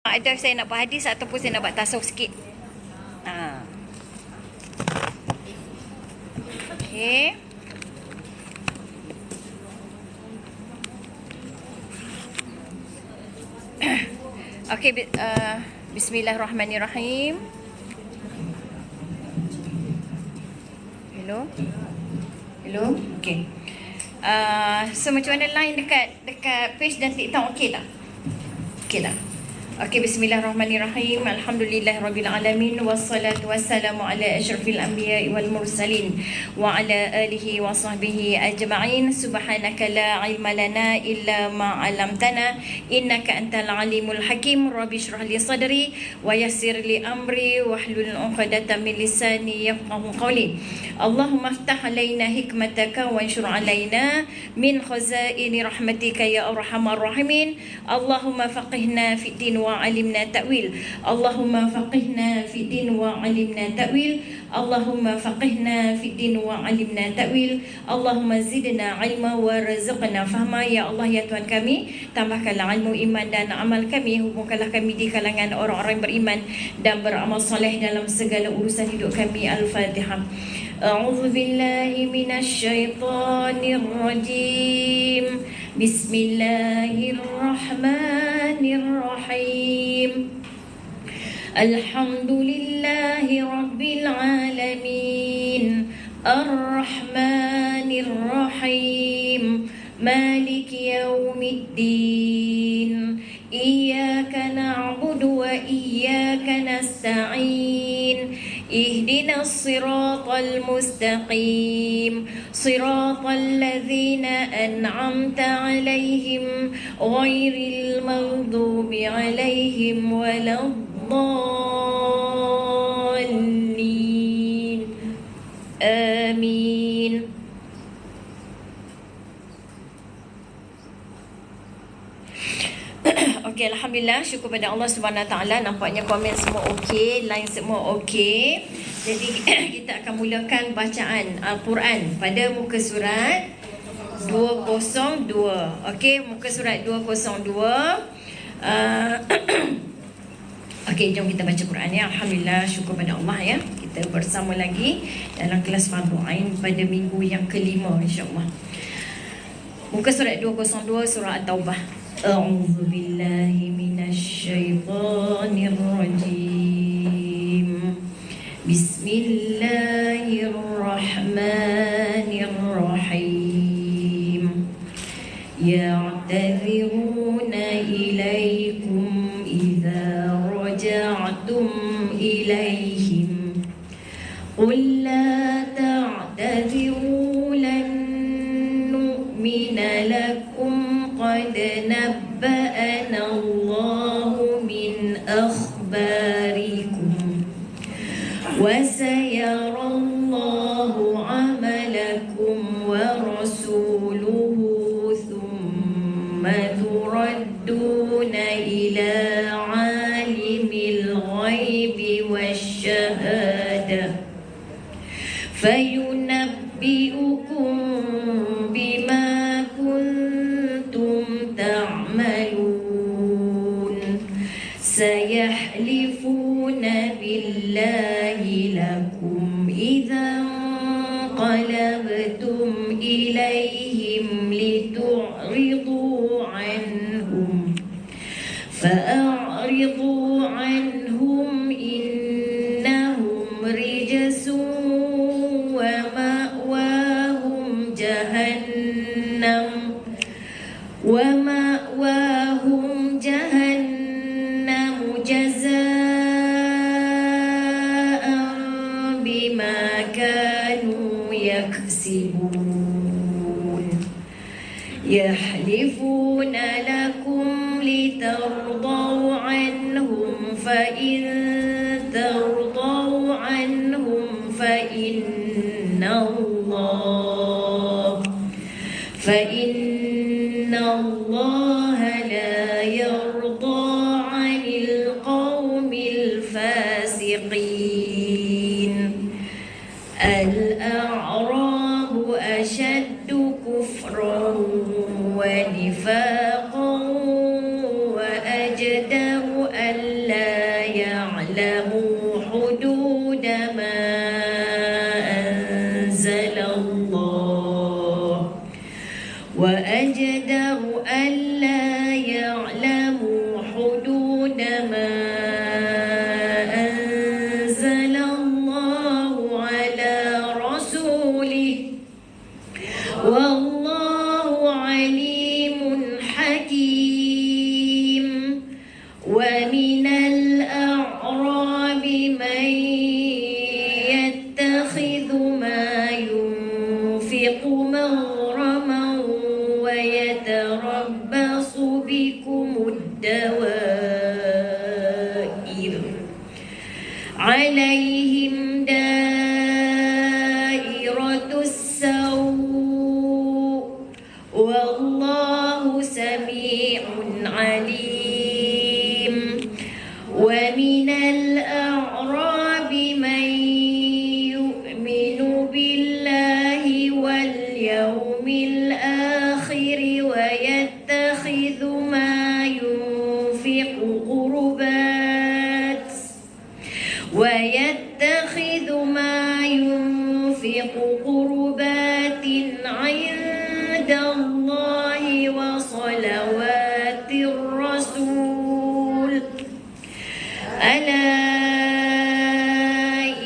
Ada saya nak buat hadis ataupun saya nak buat tasawuf sikit. Okey. Okey, bismillahirrahmanirrahim. Hello. Okey. So macam mana line dekat page dan TikTok okey tak? Okey tak? Okey, bismillahirrahmanirrahim. Alhamdulillahirabbil alamin wassalatu wassalamu ala asyrafil anbiya'i wal mursalin wa ala alihi wa sahbihi ajma'in. Subhanaka la ilma lana illa ma 'allamtana innaka antal alimul hakim. Rabbi shrah li sadri wa yassir li amri wahlul 'uqdatam min lisani yafqahu qawli. Allahumma iftah alaina hikmataka wa anshur alaina min khazaini rahmatika ya arhamar rahimin. Allahumma faqihna fid din wa alimna ta'wil. Allahumma faqihna fid din wa alimna ta'wil. Allahumma faqihna fid din wa alimna ta'wil. Allahumma zidna ilma wa rizqna fahma. Ya Allah, ya Tuhan kami, tambahkanlah ilmu, iman dan amal kami. Hubungkanlah kami di kalangan orang-orang beriman dan beramal soleh dalam segala urusan hidup kami. Al-Fatihah. A'udzu billahi minasy syaithanir rajim. Bismillahirrahmanirrahim. Alhamdulillahi rabbil alamin. Ar-Rahmanir-Rahim. Maliki yaumiddin. Iyyaka na'budu wa iyyaka nasta'in. Ihdinas siratal mustaqim. Siratal ladzina an'amta 'alaihim ghairil maghdubi 'alaihim waladdallin. Amin. Okey, alhamdulillah, syukur pada Allah Subhanahu Wa Taala. Nampaknya komen semua okey, line semua okey. Jadi kita akan mulakan bacaan Al-Quran pada muka surat 202. Okey, muka surat 202. Okey, jom kita baca Quran ya. Alhamdulillah, syukur pada Allah ya. Kita bersama lagi dalam kelas Fardu Ain pada minggu yang kelima insya-Allah. Muka surat 202 surah At-Taubah. A'udzu billahi minasy syaithanir rajim. Bismillahirrahmanirrahim. Ya'tadhiruna ilaikum idza raja'tum ilaihim. Qul la ta'tadhiru lan nu'mina lakum qad nabba'ana Allahu min akhbarikum wa sayara Allahu 'amalakum wa rasuluhu thumma turadduna ila 'alimil ghaibi wasyahada fayunabbi'ukum bima kuntum ta'malun. Sayahlifuna billahi lakum idza qalabtum ilaihim litu'ridu anhum fa'ridu anhum innahum rijsun wa ma'wahum jahannam jazaa'an bima kanu yaksibun. Yahlifuna lakum litardaw anhum fa in tardaw anhum fa inna Allah la yarda 'anil qawmil fasiqin. Al-a'rabu ashaddu kufran wa nifaqan wa ajdaru an ألا يعلموا حدود ما أنزل الله وأجدر ألا يعلموا حدود ما أنزل الله على رسوله والله عليم حكيم ومن الأعراب من يتخذ ما ينفق مغرما ويتربص بكم الدوائر عليهم دائرة السوء والله سميع عليم ومن الأعراب من يؤمن بالله واليوم الآخر ويتخذ ما ينفق قربات عند الله وصلوات الرسول ألا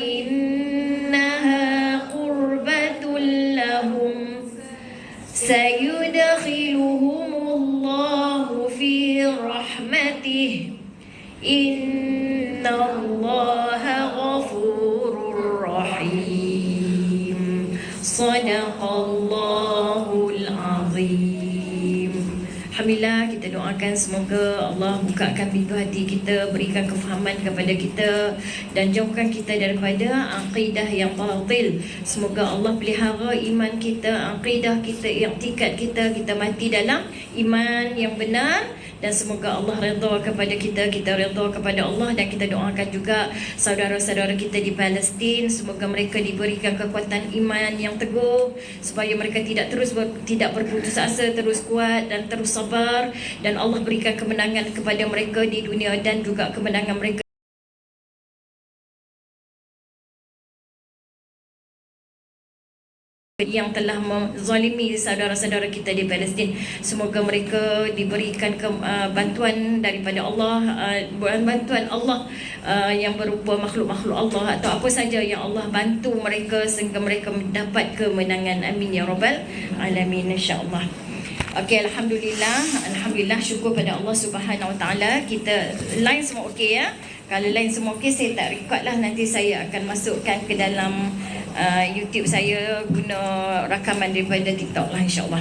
إنها قربة لهم سيدخلهم الله في رحمته إن الله غفور رحيم صدق الله العظيم. Alhamdulillah, kita doakan semoga Allah bukakan pintu hati kita, berikan kefahaman kepada kita dan jauhkan kita daripada akidah yang batil. Semoga Allah pelihara iman kita, akidah kita, i'tikad kita, kita mati dalam iman yang benar. Dan semoga Allah redha kepada kita, kita redha kepada Allah. Dan kita doakan juga saudara-saudara kita di Palestin, semoga mereka diberikan kekuatan iman yang teguh, supaya mereka tidak berputus asa, terus kuat dan terus sabar. Dan Allah berikan kemenangan kepada mereka di dunia dan juga kemenangan mereka yang telah menzalimi saudara-saudara kita di Palestin. Semoga mereka diberikan bantuan daripada Allah, bantuan Allah yang berupa makhluk-makhluk Allah atau apa saja yang Allah bantu mereka sehingga mereka mendapat kemenangan. Amin ya rabbal alamin, insya-Allah. Okey, alhamdulillah, syukur pada Allah Subhanahu Wa Taala. Kita line semua okey ya. Kalau line semua okey, saya tak record lah, nanti saya akan masukkan ke dalam YouTube saya guna rakaman daripada TikTok lah, insya-Allah.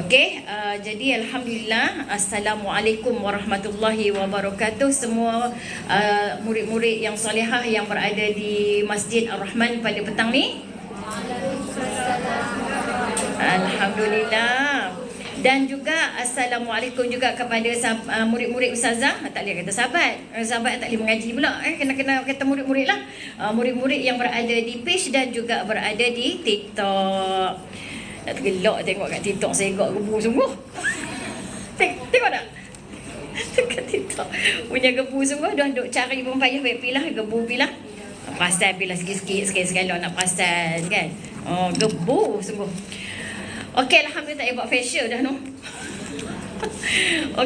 Okey, jadi alhamdulillah, assalamualaikum warahmatullahi wabarakatuh semua murid-murid yang solehah yang berada di Masjid Ar-Rahman pada petang ni. Alhamdulillah. Dan juga assalamualaikum juga kepada murid-murid ustazah. Tak boleh kata sahabat tak boleh mengaji pula, kena kata murid-murid lah. Murid-murid yang berada di page dan juga berada di TikTok. Nak tergelak tengok kat TikTok, saya gak gebu sungguh. Tengok tak? Dekat TikTok punya gebu sungguh. Dah duk cari pun payah baik pilah, gebu pilah. Perasan pilah sikit-sikit, sekali-sekala nak perasan kan. Gebu sungguh. Okey, alhamdulillah, tak payah buat facial dah no.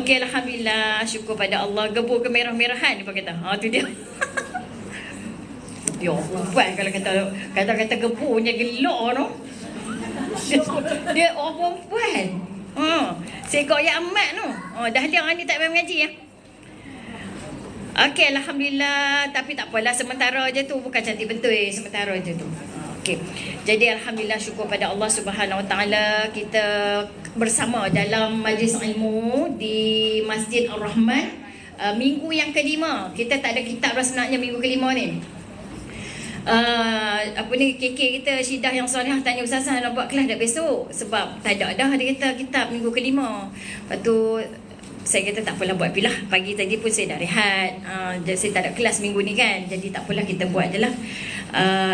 Okey, alhamdulillah, syukur pada Allah. Gebu kemerah-merahan dia kata. Tu dia. Yo, buat kalau kata gebunya gelak no. Dia orang perempuan. Seekor yang amat no. Dah liang ni tak payah mengaji ya. Okey, alhamdulillah, tapi tak apalah, sementara je tu, bukan cantik betul, sementara je tu. Okey. Jadi alhamdulillah, syukur pada Allah Subhanahu Wa Taala, kita bersama dalam majlis ilmu di Masjid Ar-Rahman minggu yang kelima. Kita tak ada kitab dah sebenarnya minggu kelima ni. KK kita Syidah yang soleh tanya ustazah nak buat kelas dah besok, sebab tak ada dah dia kata kitab minggu kelima. Lepas tu saya kata tak apalah, buat pilah. Pagi tadi pun saya dah rehat, saya tak ada kelas minggu ni kan, jadi tak apalah, kita buat je lah.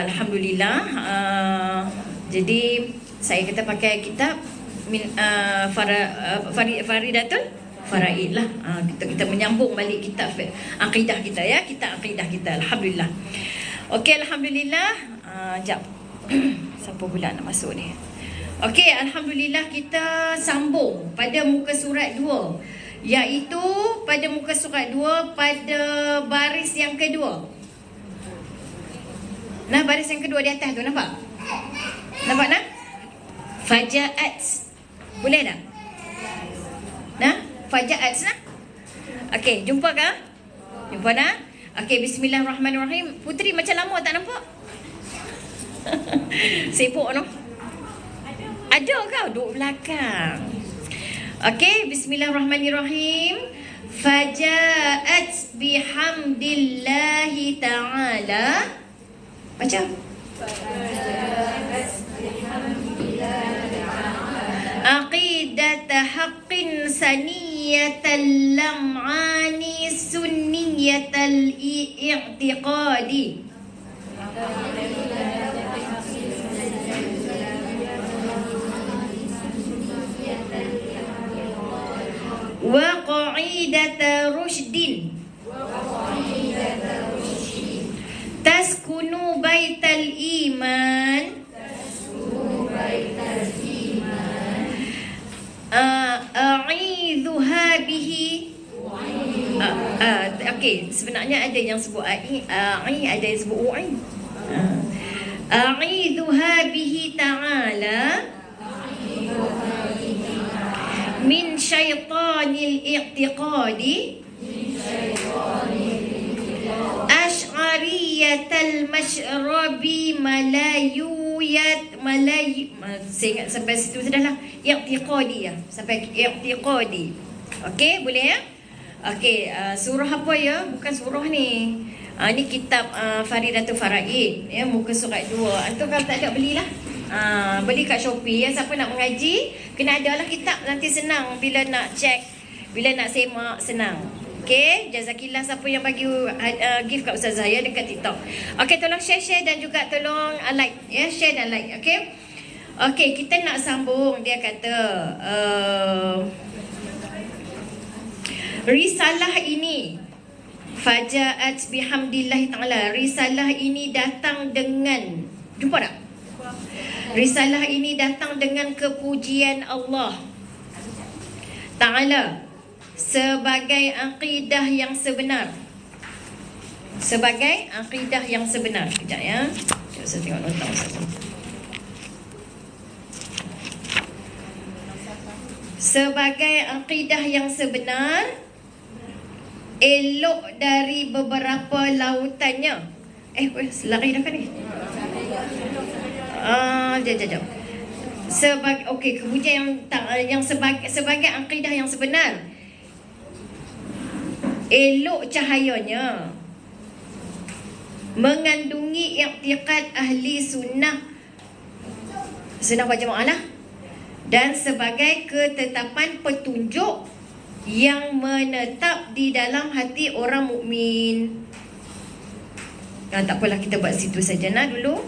Alhamdulillah. Jadi saya kata pakai kitab Faridatul faraid lah. Kita menyambung balik kitab akidah kita ya, kitab akidah kita. Alhamdulillah. Okey, alhamdulillah. Jap. Siapa pula nak masuk ni? Okey, alhamdulillah kita sambung pada muka surat 2, iaitu pada muka surat 2 pada baris yang kedua. Nah, baris yang kedua di atas tu, nampak? Nampak nak? Faja'at. Boleh tak? Nah, faja'at nah. Okey, jumpa ke? Jumpa dah? Okey, bismillahirrahmanirrahim. Putri macam lama tak nampak? Sibuk no? Ada kau duduk belakang. Okey, bismillahirrahmanirrahim. Faja'at bihamdillahi ta'ala. Baca. Aqidat haqqin saniyatal lam'ani sunniyatal i'tiqadi. Wa qa'idata rushdin taskunu baital iman a'idhuha bihi. Okey, sebenarnya ada yang sebut ai, ada yang sebut u'i. A'idhuha bihi ta'ala min syaitanil i'tiqadi Ash'ariyatal mashrabi malayuyat saya ingat sampai situ sudahlah. I'tiqadi ya, sampai i'tiqadi. Okey, boleh ya? Okey, surah apa ya? Bukan surah ni. Ni kitab Faridatul Faraid ya, muka surat 2. Antum kalau tak ada belilah. Beli kat Shopee ya. Siapa nak mengaji kena ada lah kitab, nanti senang bila nak check, bila nak semak senang. Okey, jazakillah siapa yang bagi gift kat Ustazah ya dekat TikTok. Okey, tolong share dan juga tolong like ya, share dan like. Okey. Okey, kita nak sambung. Dia kata risalah ini Faja'at bihamdillahi ta'ala. Risalah ini datang dengan, jumpa tak? Risalah ini datang dengan kepujian Allah Ta'ala sebagai akidah yang sebenar. Sebagai akidah yang sebenar. Sekejap ya. Sekejap saya tengok nota Ustazah. Sebagai akidah yang sebenar, elok dari beberapa lautannya. Lari dah kan ni? Jap. Okey, kepujian yang sebagai akidah yang sebenar, elok cahayanya, mengandungi i'tiqad ahli sunnah berjamaah lah, dan sebagai ketetapan petunjuk yang menetap di dalam hati orang mukmin. Tak apalah, kita buat situ saja dulu.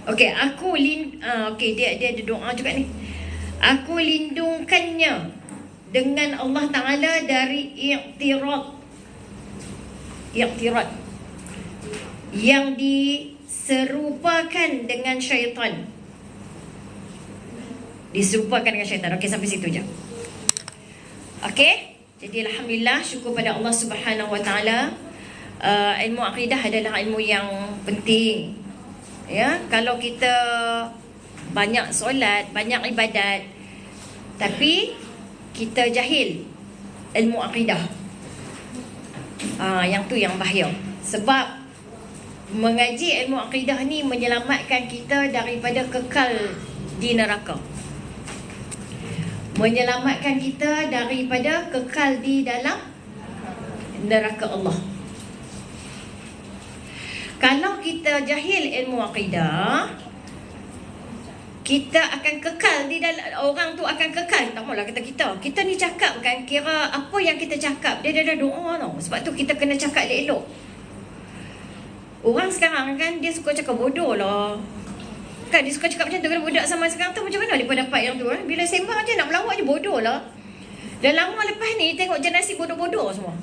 Okey, okey, dia ada doa juga ni. Aku lindungkannya dengan Allah Ta'ala dari i'tirad yang diserupakan dengan syaitan. Okey, sampai situ je. Okey, jadi alhamdulillah, syukur pada Allah Subhanahu Wa Ta'ala. Ilmu akidah adalah ilmu yang penting. Ya, kalau kita banyak solat, banyak ibadat, tapi kita jahil ilmu akidah, yang tu yang bahaya. Sebab mengaji ilmu akidah ni menyelamatkan kita daripada kekal di neraka, menyelamatkan kita daripada kekal di dalam neraka Allah. Kalau kita jahil ilmu akidah, kita akan kekal di dalam, orang tu akan kekal. Tak maulah kata kita ni cakap kan, kira apa yang kita cakap dia dah doa tau. Sebab tu kita kena cakap elok-elok. Orang sekarang kan dia suka cakap bodoh lah. Kan dia suka cakap macam tu kan, budak sama sekarang tu macam mana dia dapat yang tu Bila sembang je nak melawak je bodoh lah. Dah lama lepas ni tengok generasi bodoh-bodoh semua.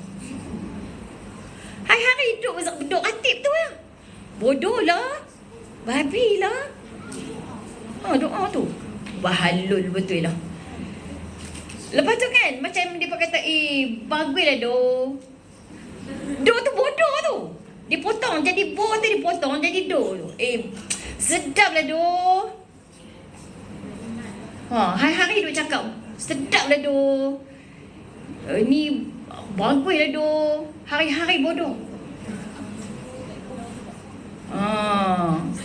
Hari-hari duduk ratib tu lah. Bodoh lah. Babi lah. Doa tu bahalul betul lah. Lepas tu kan macam dia kata, baguslah doh. Doh tu bodoh tu. Dipotong jadi bo tu, dipotong jadi doh tu. Sedaplah doh. Hari-hari duk cakap sedaplah doh. Ni baguslah doh. Hari-hari bodoh.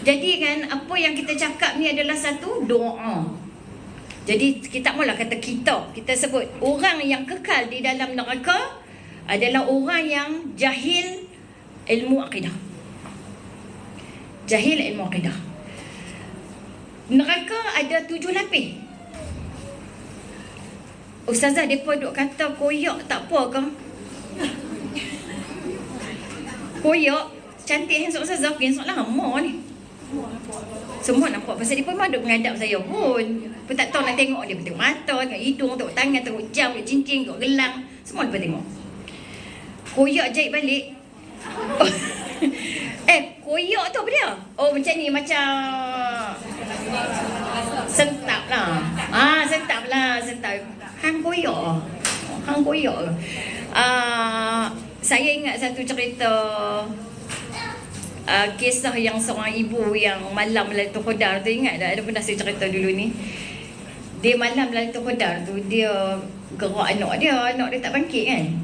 Jadi kan apa yang kita cakap ni adalah satu doa. Jadi kita mula kata kita sebut orang yang kekal di dalam neraka adalah orang yang jahil ilmu akidah. Jahil ilmu akidah. Neraka ada 7 lapis. Ustazah depa duk kata koyak tak apa ke? Koyak cantik handsome Ustazah, handsome lama ni. Semua nampak pasal dia pun memang duk mengadap saya pun. Pun tak tahu nak tengok dia, tengok mata, tengok hidung, tengok tangan, tengok jam, tengok cincin, tengok gelang. Semua dia tengok. Koyak jahit balik. Koyak tu apa dia? Macam ni, macam sentap lah. Sentap lah, sentap. Hang koyak. Hang koyak. Saya ingat satu cerita kisah yang seorang ibu yang malam Lailatul Qadar tu, ingat tak? Ada pernah saya cerita dulu ni. Dia malam Lailatul Qadar tu, dia gerak anak dia tak bangkit kan.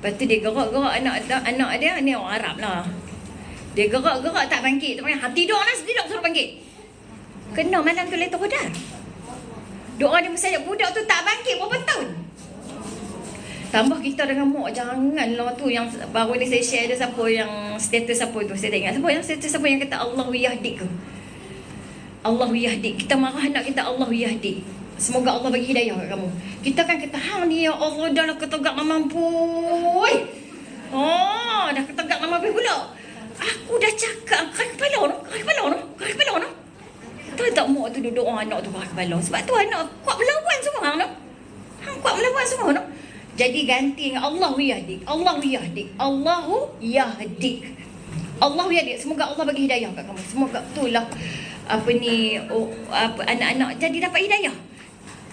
Lepas tu dia gerak anak dia, ni orang Arab lah. Dia gerak tak bangkit. Tidur suruh bangkit. Kena malam tu Lailatul Qadar. Doa dia mesti ada, budak tu tak bangkit berapa tahun. Tambah kita dengan mak, janganlah tu yang baru ni saya share ada siapa yang status siapa tu, saya tak ingat siapa yang status siapa yang kata Allahu yahdik ke. Allahu yahdik. Kita marah anak kita, Allahu yahdik. Semoga Allah bagi hidayah kat kamu. Kita kan kata, hang ni ya Allah dah lah ketegak nak mampu. Dah ketegak nak mampu pula. Aku dah cakap, keras kepala no. Tahu tak mak tu duduk anak tu keras kepala. Sebab tu anak kuat melawan semua hang no. Hang kuat melawan semua no. Jadi ganti dengan Allahu yahdik. Allahu yahdik. Allahu yahdik. Allahu yahdik. Semoga Allah bagi hidayah kat kamu. Semoga itulah anak-anak jadi dapat hidayah.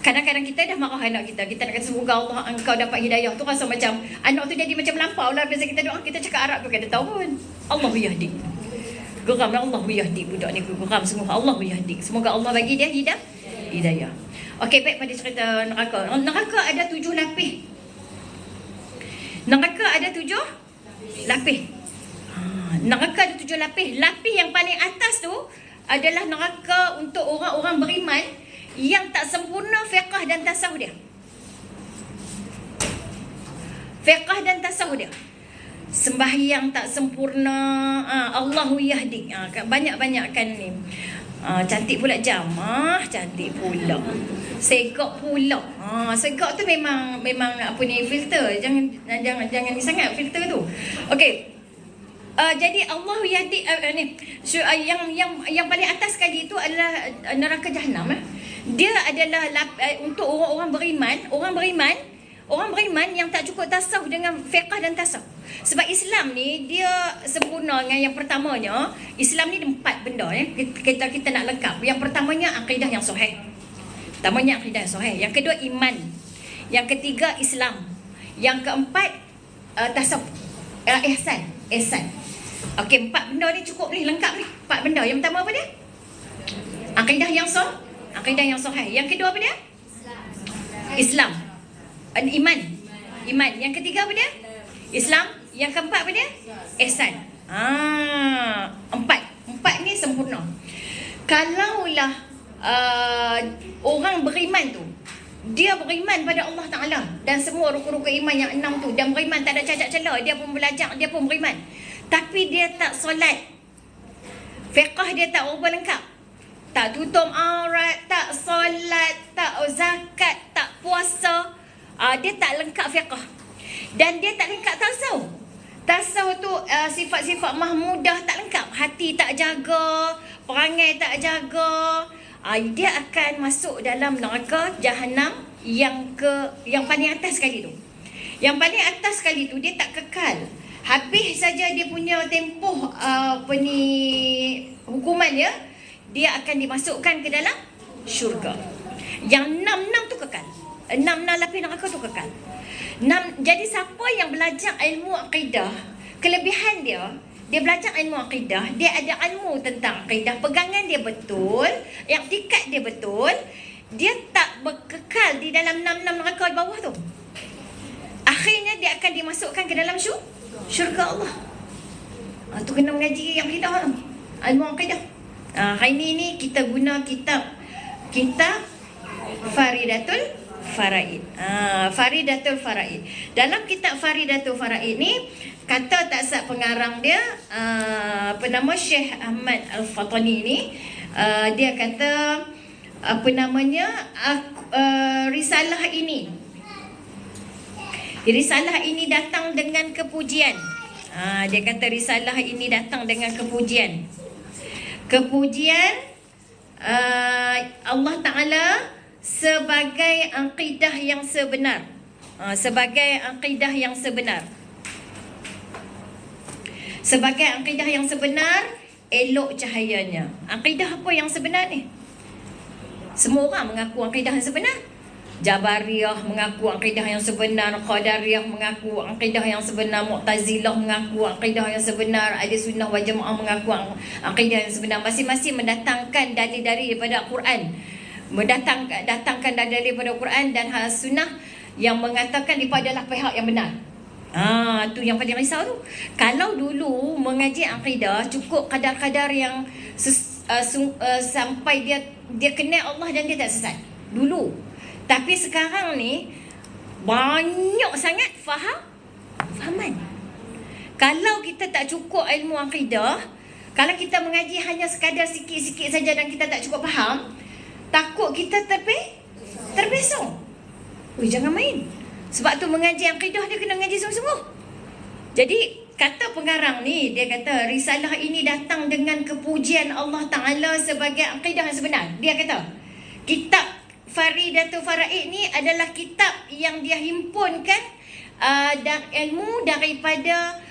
Kadang-kadang kita dah marah anak kita. Kita nak kata semoga Allah engkau dapat hidayah. Tu rasa macam anak tu jadi macam melampau lah. Biasa kita doa, kita cakap Arab tu kan, dia tahu pun. Allahu yahdik. Geram lah, Allahu yahdik budak ni. Geram semua. Allahu yahdik. Semoga Allah bagi dia hidayah. Okey, baik pada cerita neraka. Neraka ada 7 lapis. Neraka ada 7 lapis. Neraka ada 7 lapis. Lapis yang paling atas tu adalah neraka untuk orang-orang beriman yang tak sempurna fiqh dan tasawuf dia. Fiqh dan tasawuf dia. Sembahyang tak sempurna, Allahu yahdik. Banyak-banyakkan ni. Cantik pula jam. Cantik pula. Segak pula. Segak tu memang apa ni, filter. Jangan ni sangat filter tu. Okey. Jadi Allah yahdi ni yang paling atas sekali itu adalah neraka Jahanam. Dia adalah untuk orang beriman yang tak cukup tasawuf dengan fiqh dan tasawuf. Sebab Islam ni dia sempurna dengan yang pertamanya. Islam ni 4 benda kita nak lengkap. Yang pertamanya akidah yang sahih. Pertamanya akidah yang sahih. Yang kedua iman. Yang ketiga Islam. Yang keempat tasawuf. Ihsan. Okey, 4 benda ni cukup ni, lengkap ni. 4 benda. Yang pertama apa dia? Akidah yang sahih. Yang kedua apa dia? Islam. Iman. Yang ketiga apa dia? Islam. Yang keempat apa dia? Ihsan. 4 ni sempurna. Kalaulah orang beriman tu, dia beriman pada Allah Ta'ala dan semua rukun-rukun iman yang 6 tu, dan beriman tak ada cacat celah, dia pun belajar, dia pun beriman, tapi dia tak solat, fiqh dia tak berapa lengkap, tak tutup aurat, tak solat, tak zakat, tak puasa, dia tak lengkap fiqh, dan dia tak lengkap tasawuf. Tasawuf tu sifat-sifat mahmudah tak lengkap, hati tak jaga, perangai tak jaga, dia akan masuk dalam neraka Jahanam yang paling atas sekali tu. Yang paling atas sekali tu dia tak kekal. Habis saja dia punya tempoh hukuman dia akan dimasukkan ke dalam syurga. Yang 6 tu kekal. 6 lapis neraka tu kekal. Jadi siapa yang belajar ilmu akidah, kelebihan dia belajar ilmu akidah, dia ada ilmu tentang akidah, pegangan dia betul, i'tikad dia betul, dia tak berkekal di dalam 6 neraka di bawah tu. Akhirnya dia akan dimasukkan ke dalam syurga Allah. Tu kena mengaji yang akidah tu, ilmu akidah. Hari ni kita guna kitab Faridatul Faraid. Faridatul Faraid. Dalam kitab Faridatul Faraid ni, kata taksat pengarang dia Syekh Ahmad Al-Fatani ni, dia kata risalah ini datang dengan kepujian. Dia kata risalah ini datang dengan kepujian. Allah Ta'ala sebagai akidah yang sebenar. Sebagai akidah yang sebenar, elok cahayanya. Akidah apa yang sebenar ni? Semua orang mengaku akidah yang sebenar. Jabariyah mengaku akidah yang sebenar, Qadariyah mengaku akidah yang sebenar, Mu'tazilah mengaku akidah yang sebenar, Ahli Sunnah wal Jamaah mengaku akidah yang sebenar. Masing-masing mendatangkan dalil-dalil daripada Al-Quran, datangkan dalil daripada Al-Quran dan Sunnah yang mengatakan mereka adalah pihak yang benar. Tu yang paling risau tu. Kalau dulu mengaji akidah cukup kadar-kadar yang sampai dia kenal Allah dan dia tak sesat dulu. Tapi sekarang ni banyak sangat fahaman. Kalau kita tak cukup ilmu akidah, kalau kita mengaji hanya sekadar sikit-sikit saja dan kita tak cukup faham, takut kita terbesar. Jangan main. Sebab tu mengaji akidah dia kena mengaji sungguh-sungguh. Jadi kata pengarang ni, dia kata risalah ini datang dengan kepujian Allah Ta'ala sebagai akidah yang sebenar. Dia kata kitab Faridatul Faraid ni adalah kitab yang dia himpunkan ilmu daripada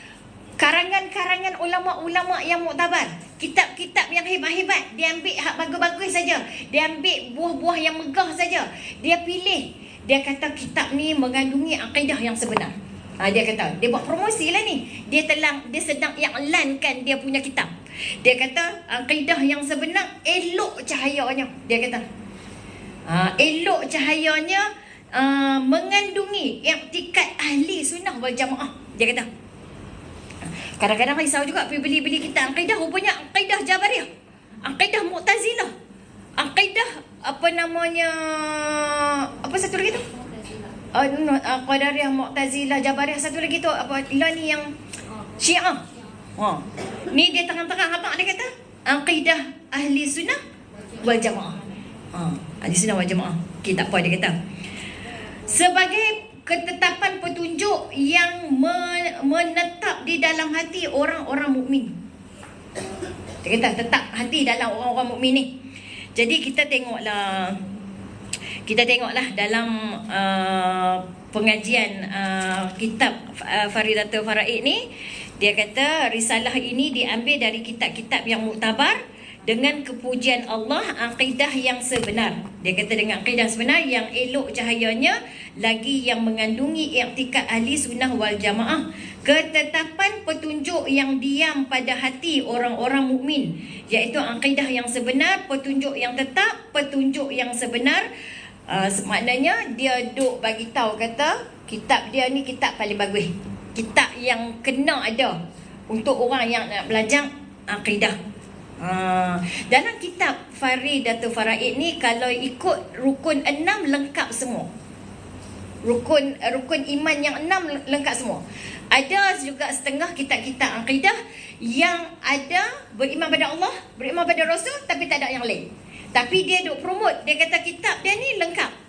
karangan-karangan ulama-ulama yang muktabar. Kitab-kitab yang hebat-hebat, dia ambil hak bagus-bagus saja. Dia ambil buah-buah yang megah saja. Dia pilih. Dia kata kitab ni mengandungi akidah yang sebenar. Dia kata, dia buat promosi lah ni. Dia sedang iklankan dia punya kitab. Dia kata akidah yang sebenar elok cahayanya. Dia kata elok cahayanya, mengandungi i'tikad ahli sunnah wal jamaah. Dia kata kadang-kadang risau juga pergi beli kitab akidah, rupanya akidah Jabariyah, akidah Mu'tazilah, akidah apa satu lagi tu, Qadariyah, Mu'tazilah, Jabariyah, satu lagi tu ni yang Syiah. Ni dia terang-terang apa dia kata? Akidah ahli sunnah wal jamaah. Ahli sunnah wal jamaah. Tak apa dia kata. Sebagai ketetapan petunjuk yang menetap di dalam hati orang-orang mukmin. Dia kata tetap hati dalam orang-orang mukmin ni. Jadi kita tengoklah dalam pengajian kitab Faridatul Faraid ni, dia kata risalah ini diambil dari kitab-kitab yang muktabar dengan kepujian Allah, akidah yang sebenar. Dia kata dengan akidah sebenar yang elok cahayanya, lagi yang mengandungi i'tikad ahli sunnah wal jamaah, ketetapan petunjuk yang diam pada hati orang-orang mukmin, iaitu akidah yang sebenar, petunjuk yang tetap, petunjuk yang sebenar. Maknanya dia duk bagi tahu, kata kitab dia ni kitab paling bagus, kitab yang kena ada untuk orang yang nak belajar akidah. Dalam kitab Faridatul Faraid ni, kalau ikut rukun 6 lengkap semua. Rukun iman yang 6 lengkap semua. Ada juga setengah kitab-kitab akidah yang ada beriman pada Allah, beriman pada Rasul, tapi tak ada yang lain. Tapi dia duk promote, dia kata kitab dia ni lengkap.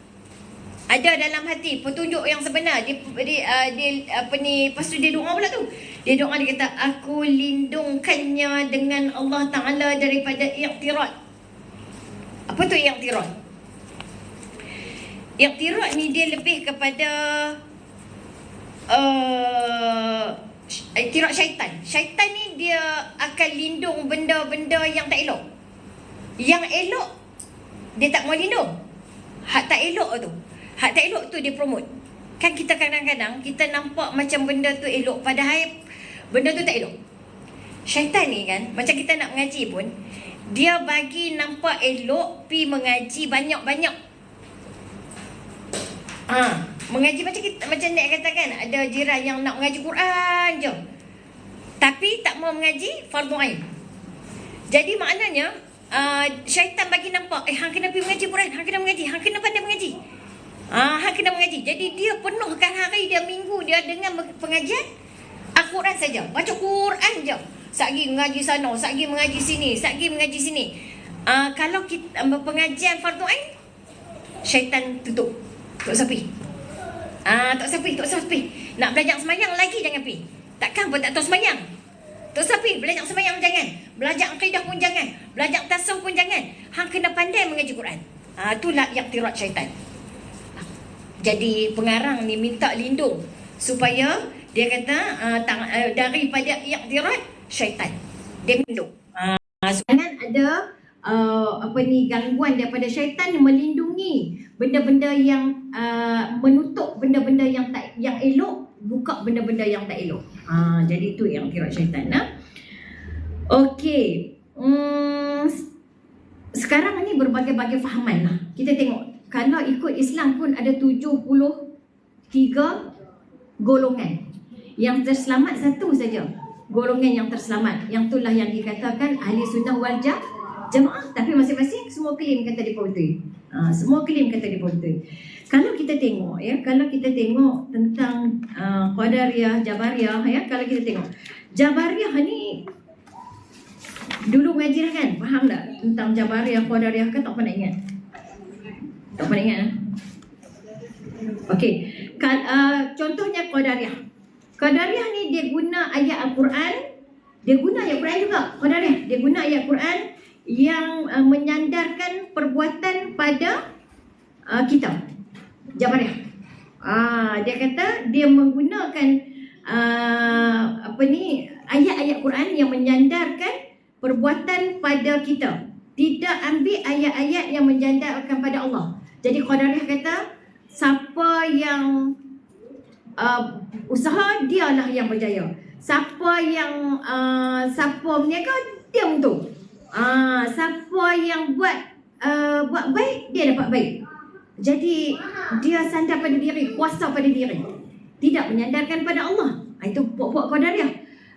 Ada dalam hati petunjuk yang sebenar. Lepas tu dia doa pula tu. Dia doa, dia kata aku lindungkannya dengan Allah Ta'ala daripada i'tirad. Apa tu i'tirad? Iqtirak ni dia lebih kepada iqtirak syaitan. Syaitan ni dia akan lindung benda-benda yang tak elok. Yang elok dia tak mau lindung. Hak tak elok tu, hak tak elok tu dia promote. Kan kita kadang-kadang kita nampak macam benda tu elok, padahal benda tu tak elok. Syaitan ni kan, macam kita nak mengaji pun, dia bagi nampak elok, pi mengaji banyak-banyak. Mengaji macam Nek katakan, ada jiran yang nak mengaji Quran je, tapi tak mau mengaji fardu ain. Jadi maknanya syaitan bagi nampak, hang kena pergi mengaji Quran, hang kena mengaji, hang kena pandai mengaji. Hang kena mengaji. Jadi dia penuhkan hari dia, minggu dia dengan pengajian Al-Quran saja. Baca Quran je. Satgi mengaji sana, satgi mengaji sini, satgi mengaji sini. Kalau kita pengajian fardu ain, syaitan tutup. Tak usah pergi. Tak usah pergi. Nak belajar semayang lagi jangan pergi. Takkan pun tak tahu semayang. Tak usah pergi. Belajar semayang jangan. Belajar akidah pun jangan. Belajar tasawuf pun jangan. Hang kena pandai mengaji Quran. Itulah iqtirak syaitan. Jadi pengarang ni minta lindung supaya dia kata daripada iqtirak syaitan. Dia lindung. Jangan ada gangguan daripada syaitan yang melindungi benda-benda yang menutup benda-benda yang elok, buka benda-benda yang tak elok. Jadi itu yang iqtirak syaitan. Okey. Sekarang ni berbagai-bagai fahaman lah. Kita tengok, kalau ikut Islam pun ada 73 golongan. Yang terselamat satu saja. Golongan yang terselamat. Yang itulah yang dikatakan ahli sunnah wal jamaah. Tapi masing-masing semua klaim kata dia betul. Semua klaim kata dia betul. Kalau kita tengok tentang Qadariyah, Jabariyah ya, kalau kita tengok Jabariyah ni dulu mengaji kan, faham tak tentang Jabariyah, Qadariyah kan? Tak pernah ingat. Tak pernah ingat. Okey. Contohnya Qadariyah. Qadariyah ni dia guna ayat Al-Quran. Dia guna ayat Quran juga. Qadariyah dia guna ayat Quran yang menyandarkan perbuatan pada kita. Jabariyah. Dia kata dia menggunakan ayat-ayat Quran yang menyandarkan perbuatan pada kita. Tidak ambil ayat-ayat yang menyandarkan pada Allah. Jadi Qadariyah kata siapa yang usaha dialah yang berjaya. Siapa yang berniaga dia untung. Siapa yang buat baik dia dapat baik. Jadi dia sandar pada diri, kuasa pada diri, tidak menyandarkan pada Allah. Itu puak-puak Qadariyah.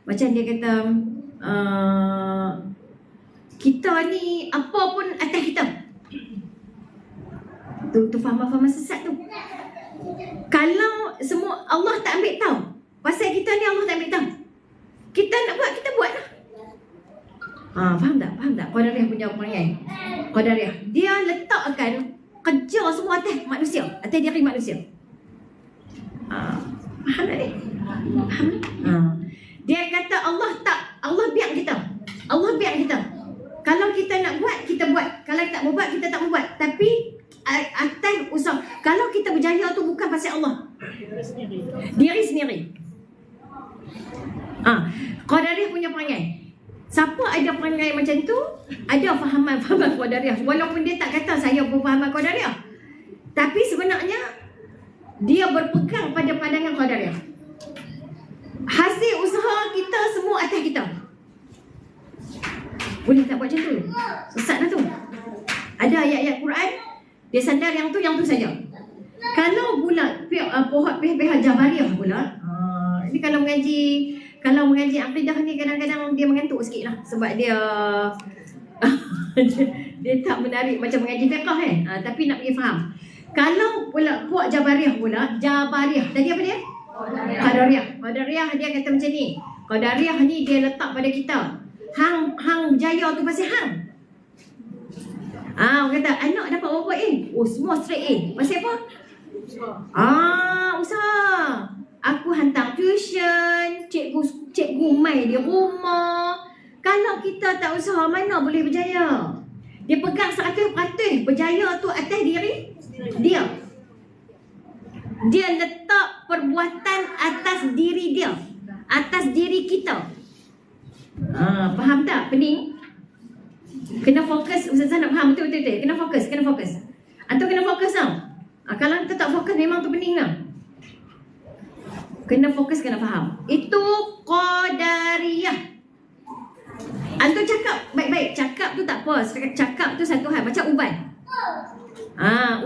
Macam dia kata kita ni apa pun atas kita. Tu faham-faham sesat tu. Kalau semua Allah tak ambil tahu pasal kita ni, Allah tak ambil tahu, kita nak buat, kita buat lah. Faham tak? Qadariyah punya perangai. Qadariyah dia letakkan kerja semua atas manusia, atas diri manusia. Faham tak ni? Faham ni? Dia kata Allah biar kita. Allah biar kita. Kalau kita nak buat, kita buat. Kalau tak mau buat, kita tak mau buat. Tapi atas usaha. Kalau kita berjaya tu bukan pasal Allah. Diri sendiri. Qadariyah punya perangai. Siapa ada perangai macam tu, ada fahaman Qadariyah. Walaupun dia tak kata saya berfahaman Qadariyah, tapi sebenarnya dia berpegang pada pandangan Qadariyah. Hasil usaha kita semua atas kita. Boleh tak buat macam tu? Sesat lah tu. Ada ayat-ayat Quran, dia sandar yang tu saja. Kalau pula pihak Jabariyah pula, ini kalau mengaji akidah ni kadang-kadang dia mengantuk sikit lah. Sebab dia dia tak menarik macam mengaji fiqh kan. Tapi nak pergi faham. Kalau pula puak Jabariyah tadi apa dia? Qadariyah dia kata macam ni. Qadariyah ni dia letak pada kita, hang jaya tu pasal hang. Orang kata anak dapat berapa A? Semua straight A. Pasal apa? Usaha. Aku hantar tuition, cikgu mai di rumah. Kalau kita tak usaha, mana boleh berjaya? Dia pegang 100% berjaya tu atas diri dia. Dia letak perbuatan atas diri dia, atas diri kita. Faham tak? Pening? Kena fokus. Ustazah nak faham betul-betul. Kena fokus. Atau kena fokus tau. Kalau kita tak fokus memang tu pening lah. Kena fokus, kena faham. Itu Qadariyah. Antum cakap baik-baik. Cakap tu tak apa. Cakap tu satu hal. Macam ubat.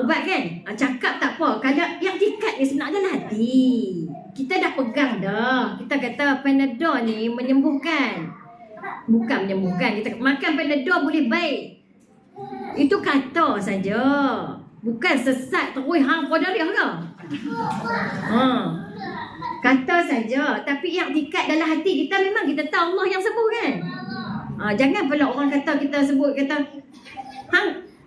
Ubat kan? Cakap tak apa. Kalau yang diikat ni sebenarnya adalah hati. Kita dah pegang dah. Kita kata Panadol ni menyembuhkan. Bukan menyembuhkan. Kita makan Panadol boleh baik. Itu kata saja. Bukan sesat terus hang Qadariyah ke? Kata saja. Tapi yang diikat dalam hati kita memang kita tahu Allah yang sembuh kan? Jangan pula orang kata kita sebut kata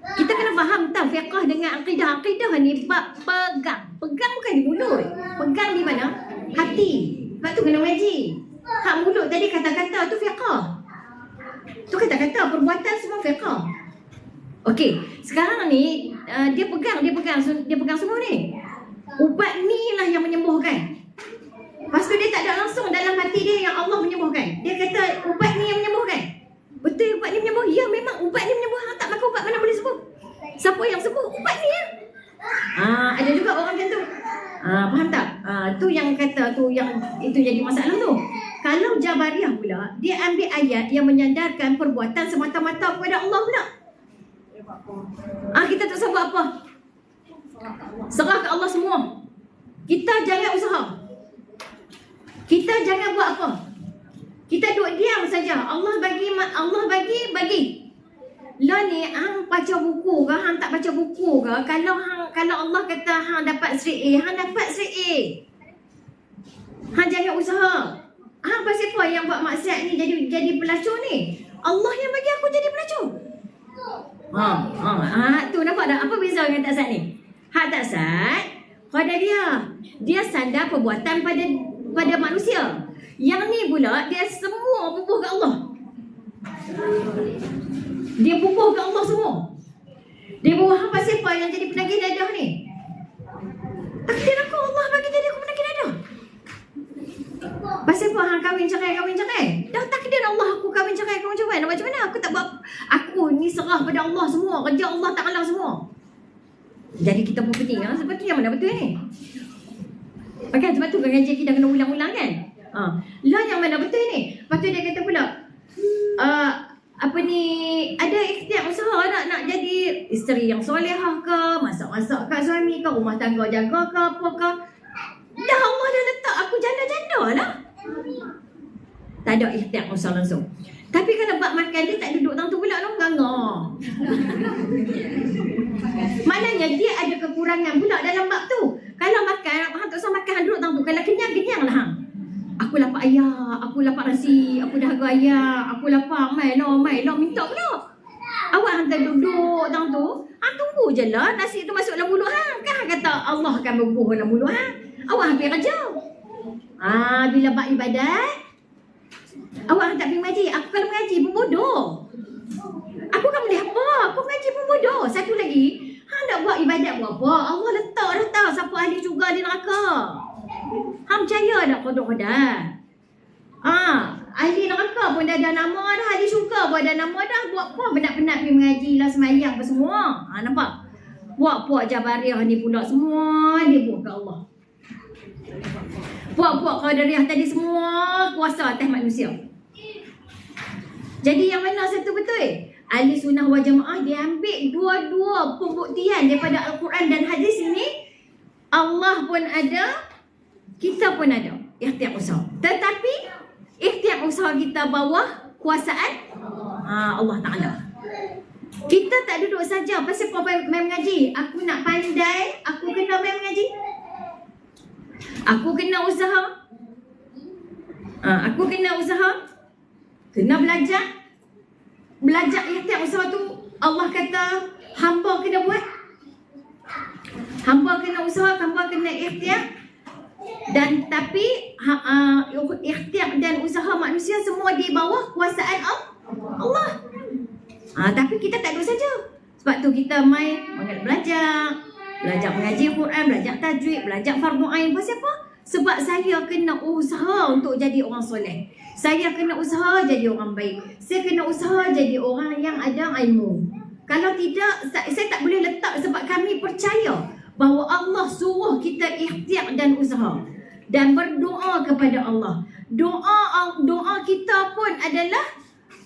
kita kena faham tau fiqh dengan akidah. Akidah ni pegang. Pegang bukan di mulut. Pegang di mana? Hati. Sebab tu kena mengaji. Hak mulut tadi kata-kata tu fiqh. Tu kata-kata perbuatan semua fiqh. Okey, sekarang ni dia pegang semua ni. Ubat ni lah yang menyembuhkan. Lepas tu dia tak ada langsung dalam hati dia yang Allah menyembuhkan. Dia kata ubat ni yang menyembuhkan. Betul ubat ni menyembuh? Ya, memang ubat ni menyembuh. Tak makan ubat mana boleh sembuh? Siapa yang sembuh? Ubat ni ya. Ada juga orang macam tu. Faham tak? Tu yang kata tu yang itu jadi masalah tu. Kalau Jabariyah pula, dia ambil ayat yang menyandarkan perbuatan semata-mata kepada Allah pula. Kita tak usah buat apa. Serah ke Allah semua. Kita jangan usaha. Kita jangan buat apa. Kita duduk diam saja. Allah bagi. Lah ni hang baca buku ke, hang tak baca buku ke, kalau Allah kata hang dapat straight A, hang dapat straight A. Hang jangan usaha. Hang pasal apa yang buat maksiat ni jadi pelacur ni? Allah yang bagi aku jadi pelacur. Tu nampak tak apa beza dengan tak sat ni? Hak tak sat Qadariyah. Dia sandar perbuatan pada manusia. Yang ni pula dia semua bubuh ke Allah. Dia bubuh ke Allah semua. Dia bubuh hang pasal apa yang jadi penagih dadah ni? Takdir aku Allah bagi jadi aku penagih dadah. Pasal apa hang kahwin cerai? Dah takdir Allah aku kahwin cerai. Nak macam mana? Aku tak buat. Aku ni serah pada Allah semua. Kerja Allah tak kalah semua. Jadi kita pun penting sebab tu yang mana betul ni? Kan sebab tu ngaji kita kena ulang-ulang kan? Lah yang mana betul ni? Lepas tu dia kata pula ada ikhtiar usaha nak jadi isteri yang solehah ke, masak-masak kat suami ke, rumah tangga jaga ke, apa ke. Dah Allah dah letak aku janda-janda lah. Tak ada ikhtiar usaha langsung. Tapi kalau buat makan dia tak duduk tang tu pula ngangah. Maknanya dia ada kekurangan pula dalam bab tu. Kalau makan, hang tak usah makan duduk tang tu. Kalau kenyang lah hang. Aku lapar ayam, aku lapar nasi, aku dahaga ayam, aku lapar mai lo minta pula. Awak hantar duduk tang tu, hang tunggu je lah nasi tu masuk dalam mulut hang. Kan hang kata Allah akan berbuah dalam mulut hang. Awak hampir kerja. Bila bab ibadat, awak tak pergi mengaji. Aku kalau mengaji pun bodoh. Aku kan boleh apa? Aku mengaji pun bodoh. Satu lagi, hang nak buat ibadat buat apa? Allah letak dah tahu siapa ahli syurga di neraka. Hang percaya tak qadar? Ahli neraka pun dah ada nama dah, ahli syurga pun ada nama dah. Buat apa penat-penat pergi mengaji lah, semayang apa semua. Nampak? Puak-puak Jabariyah ni pula semua dia buat ke Allah. Puak-puak Qadariyah tadi semua kuasa atas manusia. Jadi yang mana satu betul? Ahli sunnah wal jamaah dia ambil dua-dua pembuktian daripada Al-Quran dan hadis ini. Allah pun ada, kita pun ada ikhtiar usaha. Tetapi ikhtiar usaha kita bawah kuasaan Allah Ta'ala. Kita tak duduk saja pasal apa main mengaji. Aku nak pandai, aku kena main mengaji. Aku kena usaha. Aku kena usaha. Kena belajar. Belajar ikhtiar usaha tu Allah kata hamba kena buat. Hamba kena usaha, hamba kena ikhtiar. Dan tapi ikhtiar dan usaha manusia semua di bawah kuasaan Allah. Tapi kita tak duduk saja. Sebab tu kita belajar. belajar mengaji Quran, belajar tajwid, belajar fardu ain. Pasal apa? Sebab saya kena usaha untuk jadi orang soleh. Saya kena usaha jadi orang baik. Saya kena usaha jadi orang yang ada ilmu. Kalau tidak, saya tak boleh letak sebab kami percaya bahawa Allah suruh kita ikhtiar dan usaha dan berdoa kepada Allah. Doa kita pun adalah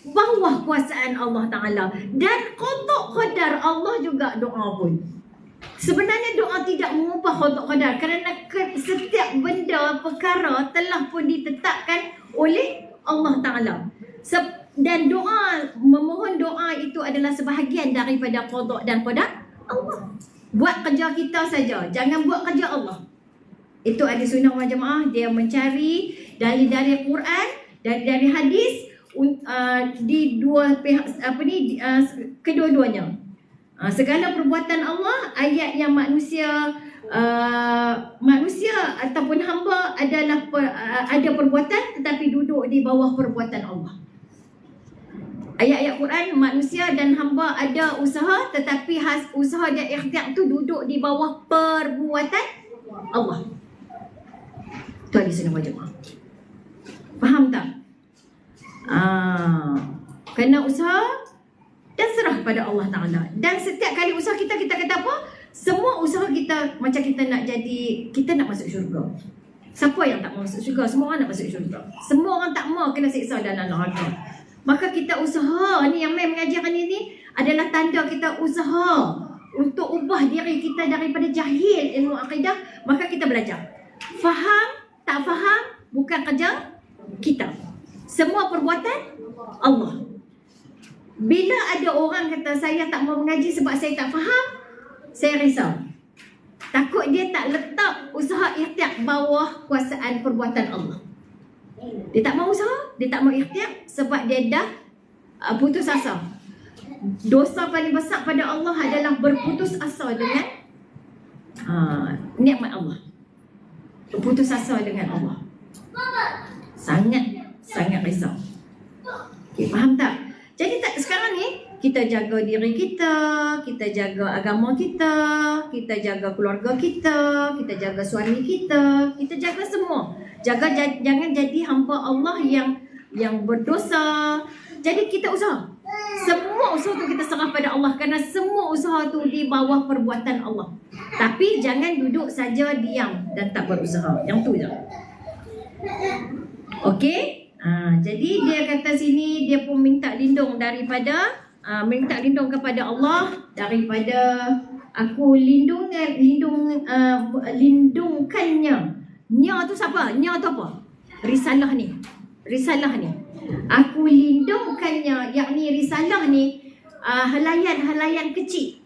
bawah kuasaan Allah Ta'ala. Dan qada' Allah juga doa pun. Sebenarnya doa tidak mengubah qada' kerana setiap benda, perkara telah pun ditetapkan oleh Allah Ta'ala. Dan doa, memohon doa itu adalah sebahagian daripada qada' dan qada' Allah. Buat kerja kita saja, jangan buat kerja Allah. Itu ahli sunnah wal jamaah, dia mencari dari Quran, dari hadis, di dua pihak kedua-duanya. Segala perbuatan Allah, ayat yang manusia ataupun hamba adalah ada perbuatan tetapi duduk di bawah perbuatan Allah. Ayat-ayat Quran, manusia dan hamba ada usaha tetapi usaha dan ikhtiar tu duduk di bawah perbuatan Allah. Tu ahli sunnah wal jamaah. Faham tak? Kena usaha dan serah pada Allah Ta'ala. Dan setiap kali usaha kita kata apa? Semua usaha kita macam kita nak jadi, kita nak masuk syurga. Siapa yang tak mau masuk syurga? Semua orang nak masuk syurga. Semua orang tak mau kena siksa dalam neraka. Maka kita usaha ni, yang Mai mengajarkan ini adalah tanda kita usaha untuk ubah diri kita daripada jahil ilmu akidah. Maka kita belajar. Faham, tak faham, bukan kerja kita. Semua perbuatan Allah. Bila ada orang kata saya tak mau mengaji sebab saya tak faham, saya risau. Takut dia tak letak usaha ikhtiar bawah kuasaan perbuatan Allah. Dia tak mau usaha, dia tak mau ikhtiar sebab dia dah putus asa. Dosa paling besar pada Allah adalah berputus asa dengan nikmat Allah. Berputus asa dengan Allah. Sangat risau. Okay, faham tak? Jadi sekarang ni kita jaga diri kita, kita jaga agama kita, kita jaga keluarga kita, kita jaga suami kita, kita jaga semua. Jangan jadi hamba Allah yang berdosa. Jadi kita usaha. Semua usaha tu kita serah pada Allah kerana semua usaha tu di bawah perbuatan Allah. Tapi jangan duduk saja diam dan tak berusaha. Yang tu je. Okey? Jadi dia kata sini dia pun minta lindung daripada minta lindung kepada Allah daripada aku lindungkannya. Nya tu siapa? Nya tu apa? Risalah ni. Aku lindungkannya, yakni risalah ni halayan kecil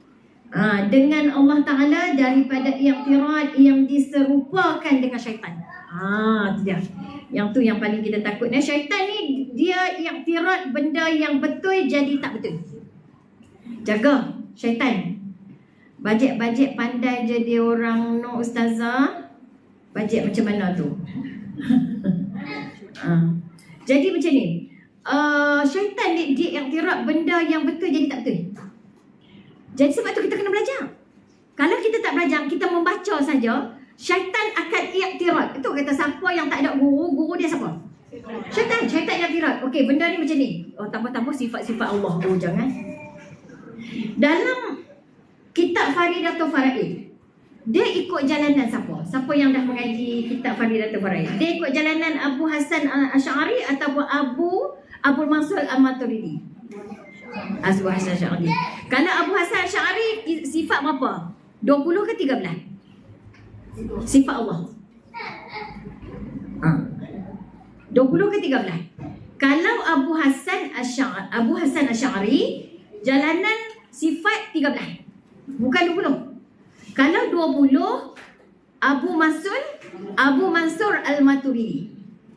dengan Allah Ta'ala daripada i'tirad yang diserupakan dengan syaitan. Tu dia. Yang tu yang paling kita takut. Syaitan ni dia i'tirad benda yang betul jadi tak betul. Jaga syaitan. Bajet pandai jadi orang no ustazah. Bajet macam mana tu? Jadi macam ni. Syaitan dia i'tirad benda yang betul jadi tak betul. Jadi sebab tu kita kena belajar. Kalau kita tak belajar, kita membaca saja, syaitan akan i'tirad. Itu kata siapa yang tak ada guru dia siapa? Syaitan i'tirad. Okey, benda ni macam ni. Tambah-tambah sifat-sifat Allah. Jangan. Dalam kitab Faridatul Faraid, dia ikut jalanan siapa? Siapa yang dah mengaji kitab Faridatul Faraid? Dia ikut jalanan Abu Hasan Asy'ari ataupun Abu Mansur Al-Maturidi? Abu Hasan Asy'ari. Kalau Abu Hasan Asy'ari sifat berapa? 20 ke 13? Sifat Allah. 20 ke 13? Kalau Abu Hasan Asy'ari jalanan sifat 13. Bukan 20. Kalau 20 Abu Mansur Al-Maturidi.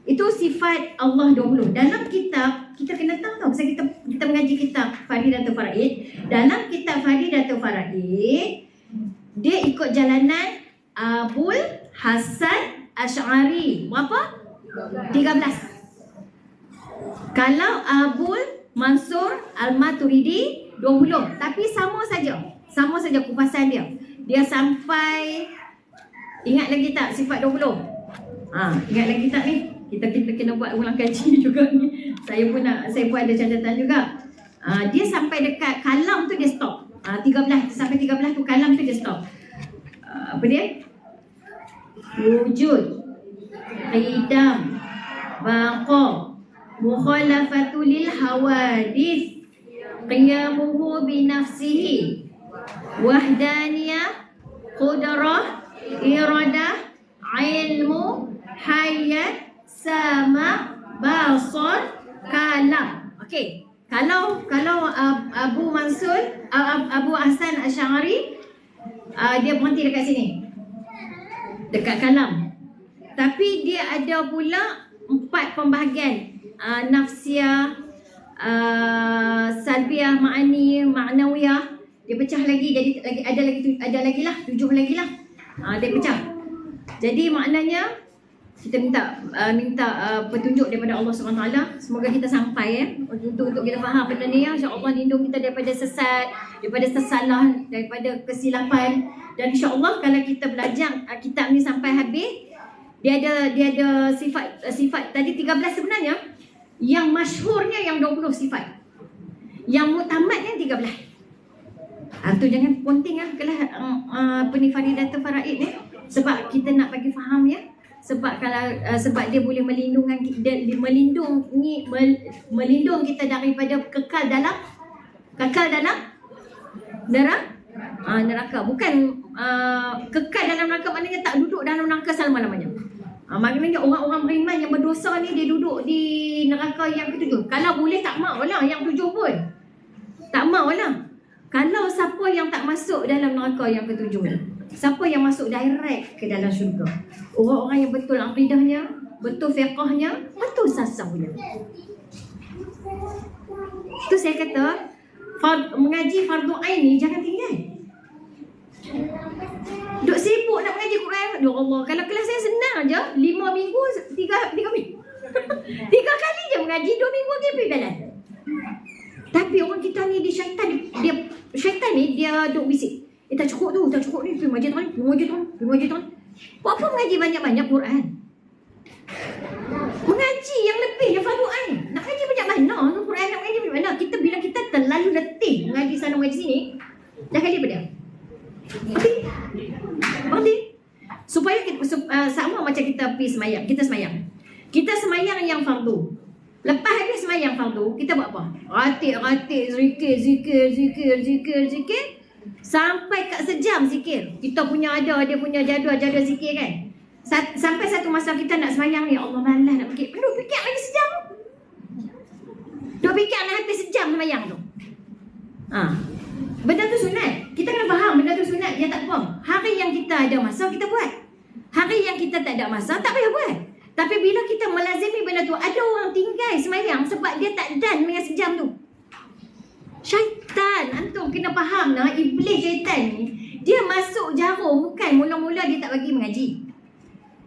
Itu sifat Allah 20. Dalam kitab kita kena tahu pasal kita mengaji kitab Faridatul Faraid. Dalam kitab Faridatul Faraid dia ikut jalanan Abul Hasan Asy'ari. Berapa? 13. Kalau Abul Mansur Al-Maturidi 20. Tapi sama saja kupasan dia. dia sampai, ingat lagi tak sifat 20? Ingat lagi tak ni? Kita kena buat ulang kaji juga ni. Saya pun ada catatan juga. Dia sampai dekat kalam tu dia stop. 13 sampai 13 tu kalam tu dia stop. Apa dia? Wujud, qidam, baqa, mukhalafatul lil hawadith, qiyamuhu bi nafsihi, wahdaniyah, qudrah, iradah, ilmu, hayat, sama, basar, kalam. Okey. Kalau Abu Mansur, Abu Hasan Asy'ari, dia berhenti dekat sini. Dekat kalam. Tapi dia ada pula 4 pembahagian. Nafsiyah, salbiyah, ma'ani, ma'nawiyah. Dia pecah lagi, jadi ada lagi lah 7 lagi lah. Dia pecah. Jadi maknanya kita minta petunjuk daripada Allah SWT. Semoga kita sampai untuk kita faham benda ni. InsyaAllah lindung kita daripada sesat, daripada tersalah, daripada kesilapan. Dan insyaAllah kalau kita belajar kitab ni sampai habis, dia ada sifat tadi 13 sebenarnya. Yang masyhurnya yang 20 sifat. Yang muktamadnya 13. Tu jangan ponting kalau Faridatul Faraid ni, sebab kita nak bagi faham ya. Sebab sebab dia boleh melindung kita daripada kekal dalam neraka. Bukan kekal dalam neraka maknanya tak duduk dalam neraka selama-lamanya. Maknanya orang-orang beriman yang berdosa ni dia duduk di neraka yang ke-7. Kalau boleh tak maulah yang 7 pun. Tak maulah. Kalau siapa yang tak masuk dalam neraka yang ke-7, siapa yang masuk direct ke dalam syurga? Orang-orang yang betul aqidahnya, betul fiqahnya, betul tasawufnya. Tu saya kata, mengaji fardu ain ni jangan tinggal. Duk sibuk nak mengaji Quran. Ya Allah, kalau kelas saya senang aja, 5 minggu 3 minggu. 3 kali je mengaji, 2 minggu lagi pergi jalan. Tapi orang kita ni syaitan ni dia duk bisik. Tak cukup ni, pergi mengaji tuan. Buat apa mengaji banyak-banyak Quran? Mengaji yang lebih yang fardu ain. Nak mengaji banyak mana? Quran nak mengaji banyak mana? Bila kita terlalu letih mengaji sana mengaji sini, dah kali apa dia? Berhenti. Supaya sama macam kita pergi semayang. Kita semayang yang fardu. Lepas habis semayang fardu, kita buat apa? Ratik, zikir. Sampai kat sejam zikir. Kita punya dia punya jadual zikir kan. Sampai satu masa kita nak semayang ni, Allah malas nak fikir. Duk fikir lagi sejam. Duk fikir nak habis sejam semayang tu. Benda tu sunat. Kita kena faham benda tu sunat. Dia tak faham. Hari yang kita ada masa, kita buat. Hari yang kita tak ada masa, tak payah buat. Tapi bila kita melazimi benda tu, ada orang tinggal semayang sebab dia tak done dengan sejam tu. Syaitan, antum kena faham lah, iblis syaitan ni, dia masuk jarum bukan mula-mula dia tak bagi mengaji.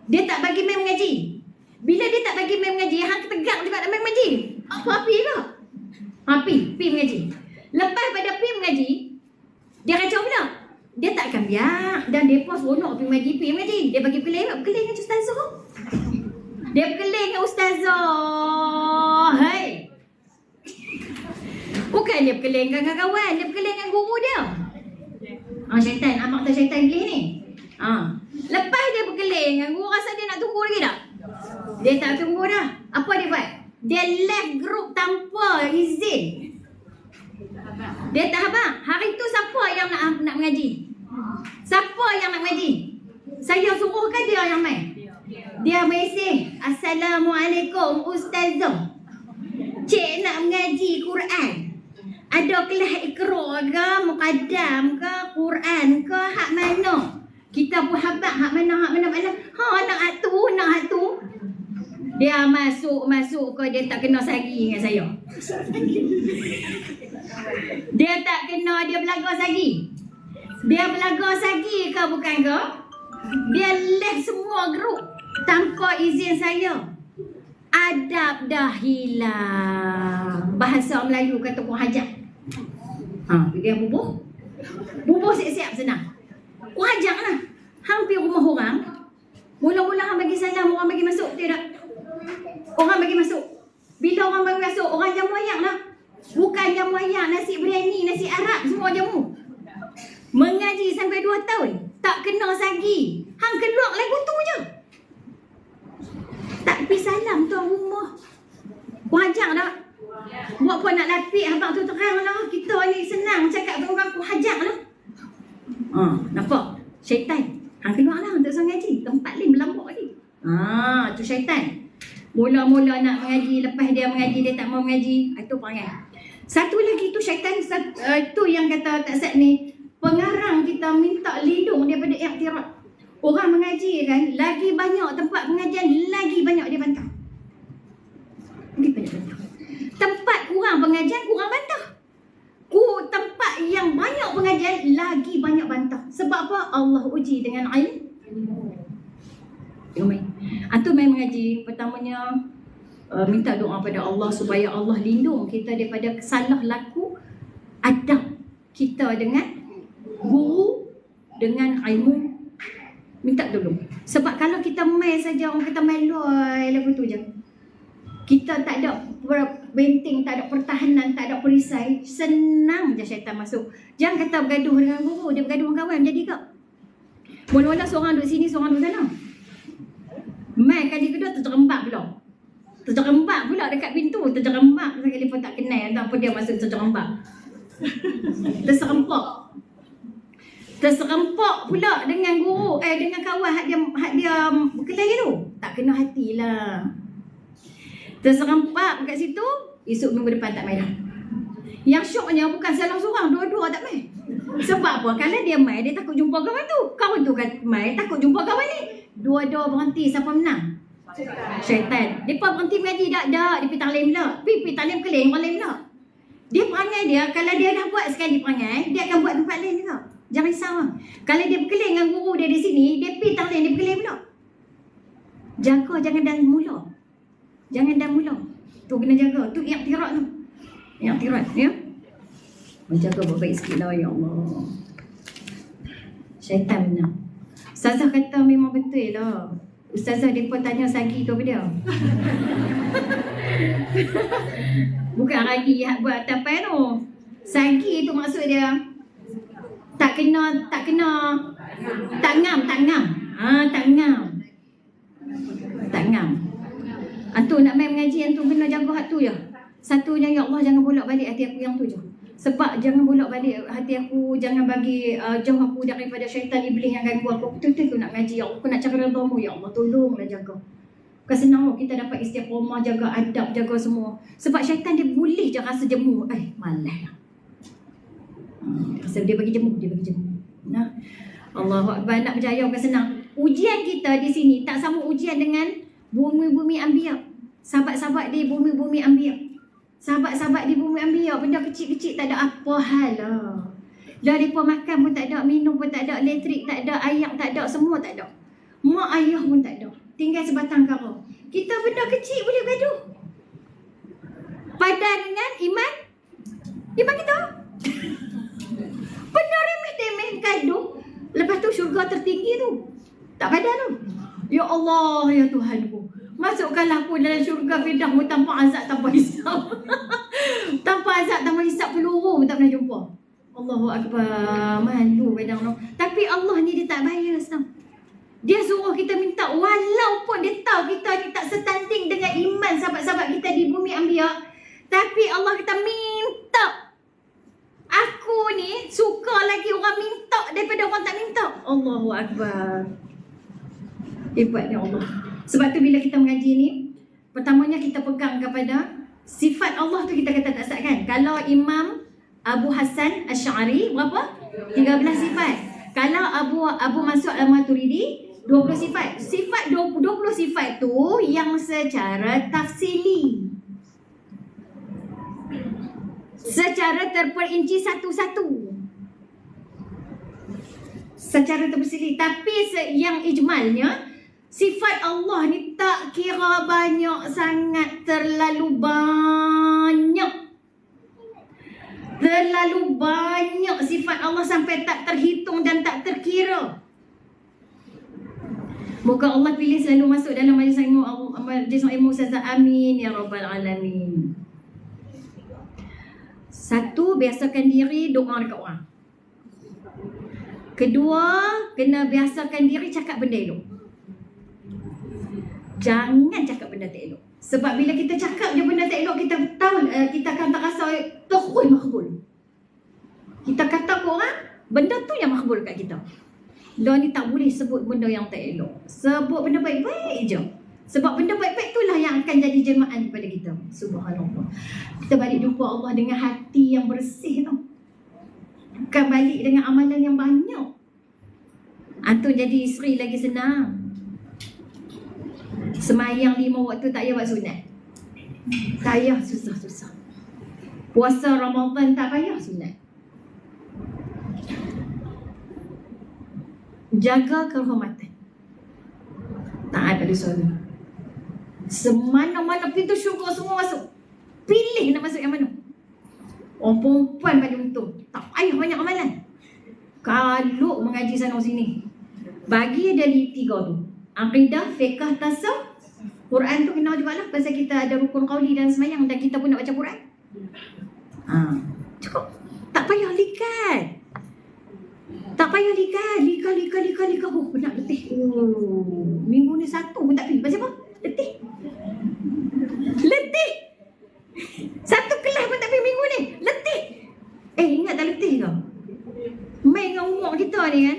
Dia tak bagi main mengaji. Bila dia tak bagi main mengaji, hang tegak juga nak main mengaji. Api lah. Pi mengaji. Lepas pada pi mengaji, dia kacau pula. Dia tak akan biar. Dan dia pun seronok pi mengaji. Dia bagi berkeling dengan ustazah. Dia berkeling dengan ustazah. Hai. Bukan dia berkeling dengan kawan, dia berkeling dengan guru dia. Syaitan, amak tak syaitan gila ni. Lepas dia berkeling dengan guru, rasa dia nak tunggu lagi tak? Dia tak tunggu dah. Apa dia buat? Dia left group tanpa izin. Dia tak abang. Hari tu siapa yang nak mengaji? Siapa yang nak mengaji? Saya suruh ke dia yang main? Dia mesej, Assalamualaikum Ustazah. Cik nak mengaji Quran. Ada kelas ikra ke, muqaddam ke, Quran ke, hak mana? Kita pun habak hak mana. Nak hak tu. Dia masuk ke, dia tak kena sagi dengan saya. Dia tak kena, dia belaga sagi. Dia belaga sagi ke bukan ke? Dia left semua grup tanpa izin saya. Adab dah hilang. Bahasa Melayu kata pun hajat. Dia bubuh siap-siap senang. Orang ajak lah. Hampir rumah orang. Mula-mula orang bagi salam, orang bagi masuk. Tidak. Orang bagi masuk. Bila orang bagi masuk, orang jamu ayak lah. Bukan jamu ayak, nasi biryani, nasi Arab, semua jamu. Mengaji sampai 2 tahun. Tak kena sagi. Hang keluar lagu tu je. Tak pergi salam tuan rumah. Wajak tak? Buat apa nak lapik abang tu terang lah. Kita ni senang cakap dengan orang wajak lah. Nampak? Syaitan. Hang keluar lah untuk suruh ngaji. Tempat lain berlambak lagi. Tu syaitan. Mula-mula nak mengaji, lepas dia mengaji, dia tak mau mengaji. Itu perangai. Satu lagi tu syaitan, tu yang kata tak sat ni. Pengarang kita minta lindung daripada iktiraf. Orang mengaji kan, lagi banyak tempat pengajian, lagi banyak dia bantah. Lagi banyak bantah. Tempat kurang pengajian, kurang bantah. Tempat yang banyak pengajian, lagi banyak bantah. Sebab apa? Allah uji dengan ilmu. Antum main mengaji, pertamanya minta doa pada Allah supaya Allah lindung kita daripada salah laku adab kita dengan guru, dengan ilmu. Minta tolong. Sebab kalau kita main saja, orang kata meloi lagu tu je. Kita tak ada benteng, tak ada pertahanan, tak ada perisai, senang je syaitan masuk. Jangan kata bergaduh dengan guru, dia bergaduh dengan kawan, jadi tak? Mula-mula seorang duduk sini, seorang duduk sana. Main kali kedua terjerembab pula. Terjerembab pula dekat pintu, terjerembab sekali pun tak kenal apa dia masuk terjerembab. Terserempak pula dengan guru, dengan kawan hak dia berkelahi tu. Tak kena hatilah. Terserempak kat situ, esok minggu depan tak main dah. Yang syoknya bukan salah seorang, dua-dua tak main. Sebab apa? Kalau dia main, dia takut jumpa kawan tu. Kawan tu kan main, takut jumpa kawan ni. Dua-dua berhenti, siapa menang? Syaitan. Dia berhenti mengaji, tak. Dia pergi taklim pula. Pergi taklim keling, taklim pula. Dia perangai dia, kalau dia dah buat sekali perangai, dia akan buat tempat lain juga. Jangan risau lah. Kalau dia berkeling dengan guru dia di sini, dia pergi taklim, dia berkeling pula. Jaga, jangan dah mula. Jangan dah mula. Tu kena jaga. Tu iktiraf tu. Iktiraf, ya. Menjaga baik sikit lah, ya Allah. Syaitan benar. Ustazah kata memang betul lah. Ustazah dia pun tanya sagi ke apa dia. Bukan lagi buat apa tu. Sagi tu maksud dia tak ngam. Tak ngam. Antum nak main mengaji, antum kena jaga hak tu je. Satunya, ya Allah, jangan bolak balik hati aku yang tu je. Sebab jangan bolak balik hati aku, jangan bagi jauh aku daripada syaitan iblis yang ganggu aku. Betul-betul aku nak ngaji, ya Allah, aku nak cakap redha-Mu, ya Allah, tolonglah jaga. Bukan senang kita dapat istiqamah, jaga adab, jaga semua. Sebab syaitan dia boleh je rasa jemu. Malas lah. Rasa dia bagi jemu. Nah, Allahu Akbar, nak berjaya bukan senang. Ujian kita di sini tak sama ujian dengan bumi-bumi Anbiya. Sahabat-sahabat di bumi-bumi Anbiya. Sahabat-sahabat di bumi Anbiya, benda kecil-kecil tak ada apa hal lah. Daripada makan pun tak ada, minum pun tak ada, elektrik tak ada, air tak ada, semua tak ada. Mak ayah pun tak ada. Tinggal sebatang kara. Kita benda kecil boleh gaduh. Padan dengan iman kita. Benda remeh-temeh gaduh. Lepas tu syurga tertinggi tu tak padan tu. Ya Allah, ya Tuhanku, masukkanlah aku dalam syurga Firdaus tanpa azab, tanpa hisap. Tanpa azab, tanpa hisap, peluru tak pernah jumpa. Allahu Akbar. Malu padang tu. Tapi Allah ni dia tak bias tau. Dia suruh kita minta, walaupun dia tahu kita ni tak setanding dengan iman sahabat-sahabat kita di bumi Anbiya, tapi Allah kita minta. Aku ni suka lagi orang minta daripada orang tak minta. Allahu Akbar. Hebatnya Allah. Sebab tu bila kita mengaji ni, pertamanya kita pegang kepada sifat Allah tu, kita kata tak sat kan. Kalau Imam Abu Hasan Asy'ari berapa? 13 sifat. Kalau Abu Mansur Al-Maturidi 20 sifat. Sifat 20 sifat tu yang secara tafsili, secara terperinci satu-satu, secara tafsili. Tapi yang ijmalnya, sifat Allah ni tak kira banyak sangat, terlalu banyak. Terlalu banyak sifat Allah sampai tak terhitung dan tak terkira. Moga Allah pilih selalu masuk dalam majlis ilmu Ustazah. Amin ya rabbal alamin. Satu, biasakan diri doa dekat orang. Kedua, kena biasakan diri cakap benda elok. Jangan cakap benda tak elok. Sebab bila kita cakap je benda tak elok, kita tahu kita akan tak rasa terus makbul. Kita kata ke orang, benda tu yang makbul kat kita. Dia ni tak boleh sebut benda yang tak elok. Sebut benda baik-baik je. Sebab benda baik-baik itulah yang akan jadi jelmaan kepada kita. Subhanallah. Kita balik jumpa Allah dengan hati yang bersih tau. Bukan balik dengan amalan yang banyak. Antum jadi isteri lagi senang. Semayang 5 waktu tak payah buat sunat. Tak payah susah-susah. Puasa Ramadan tak payah sunat. Jaga kehormatan. Taat pada suami. Semana-mana pintu syurga semua masuk. Pilih nak masuk yang mana. Orang perempuan paling untung. Tak payah banyak amalan. Kalau mengaji sana sini, bagi dia 3 tu. Aqidah, fiqh, tasawuf. Quran tu kena juga lah. Pasal kita ada rukun qauli dan semayang. Dan kita pun nak baca Quran. Cukup. Tak payah likat. Tak payah likat. Likat. Oh, penat letih. Minggu ni 1 pun tak pergi. Baca apa? Letih. 1 kelas pun tak pergi minggu ni. Letih. Ingat tak letih ke? Main dengan umur kita ni kan.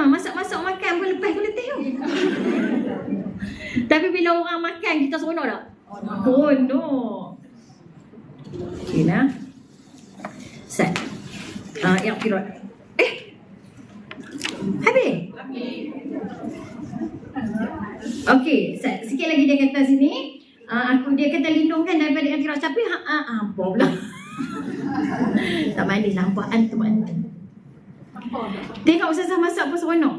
Masak-masak makan pun lepas pun letih tu. Tapi bila orang makan, kita seronok tak? Oh no. Okay lah. Set. Yang kirot. Habis? Okay, sikit lagi dia kata sini. Dia kata lindungkan daripada yang kirot. Tapi apa pula? Tak manis lah. Apa antum. Tengok Ustazah masak pun seronok.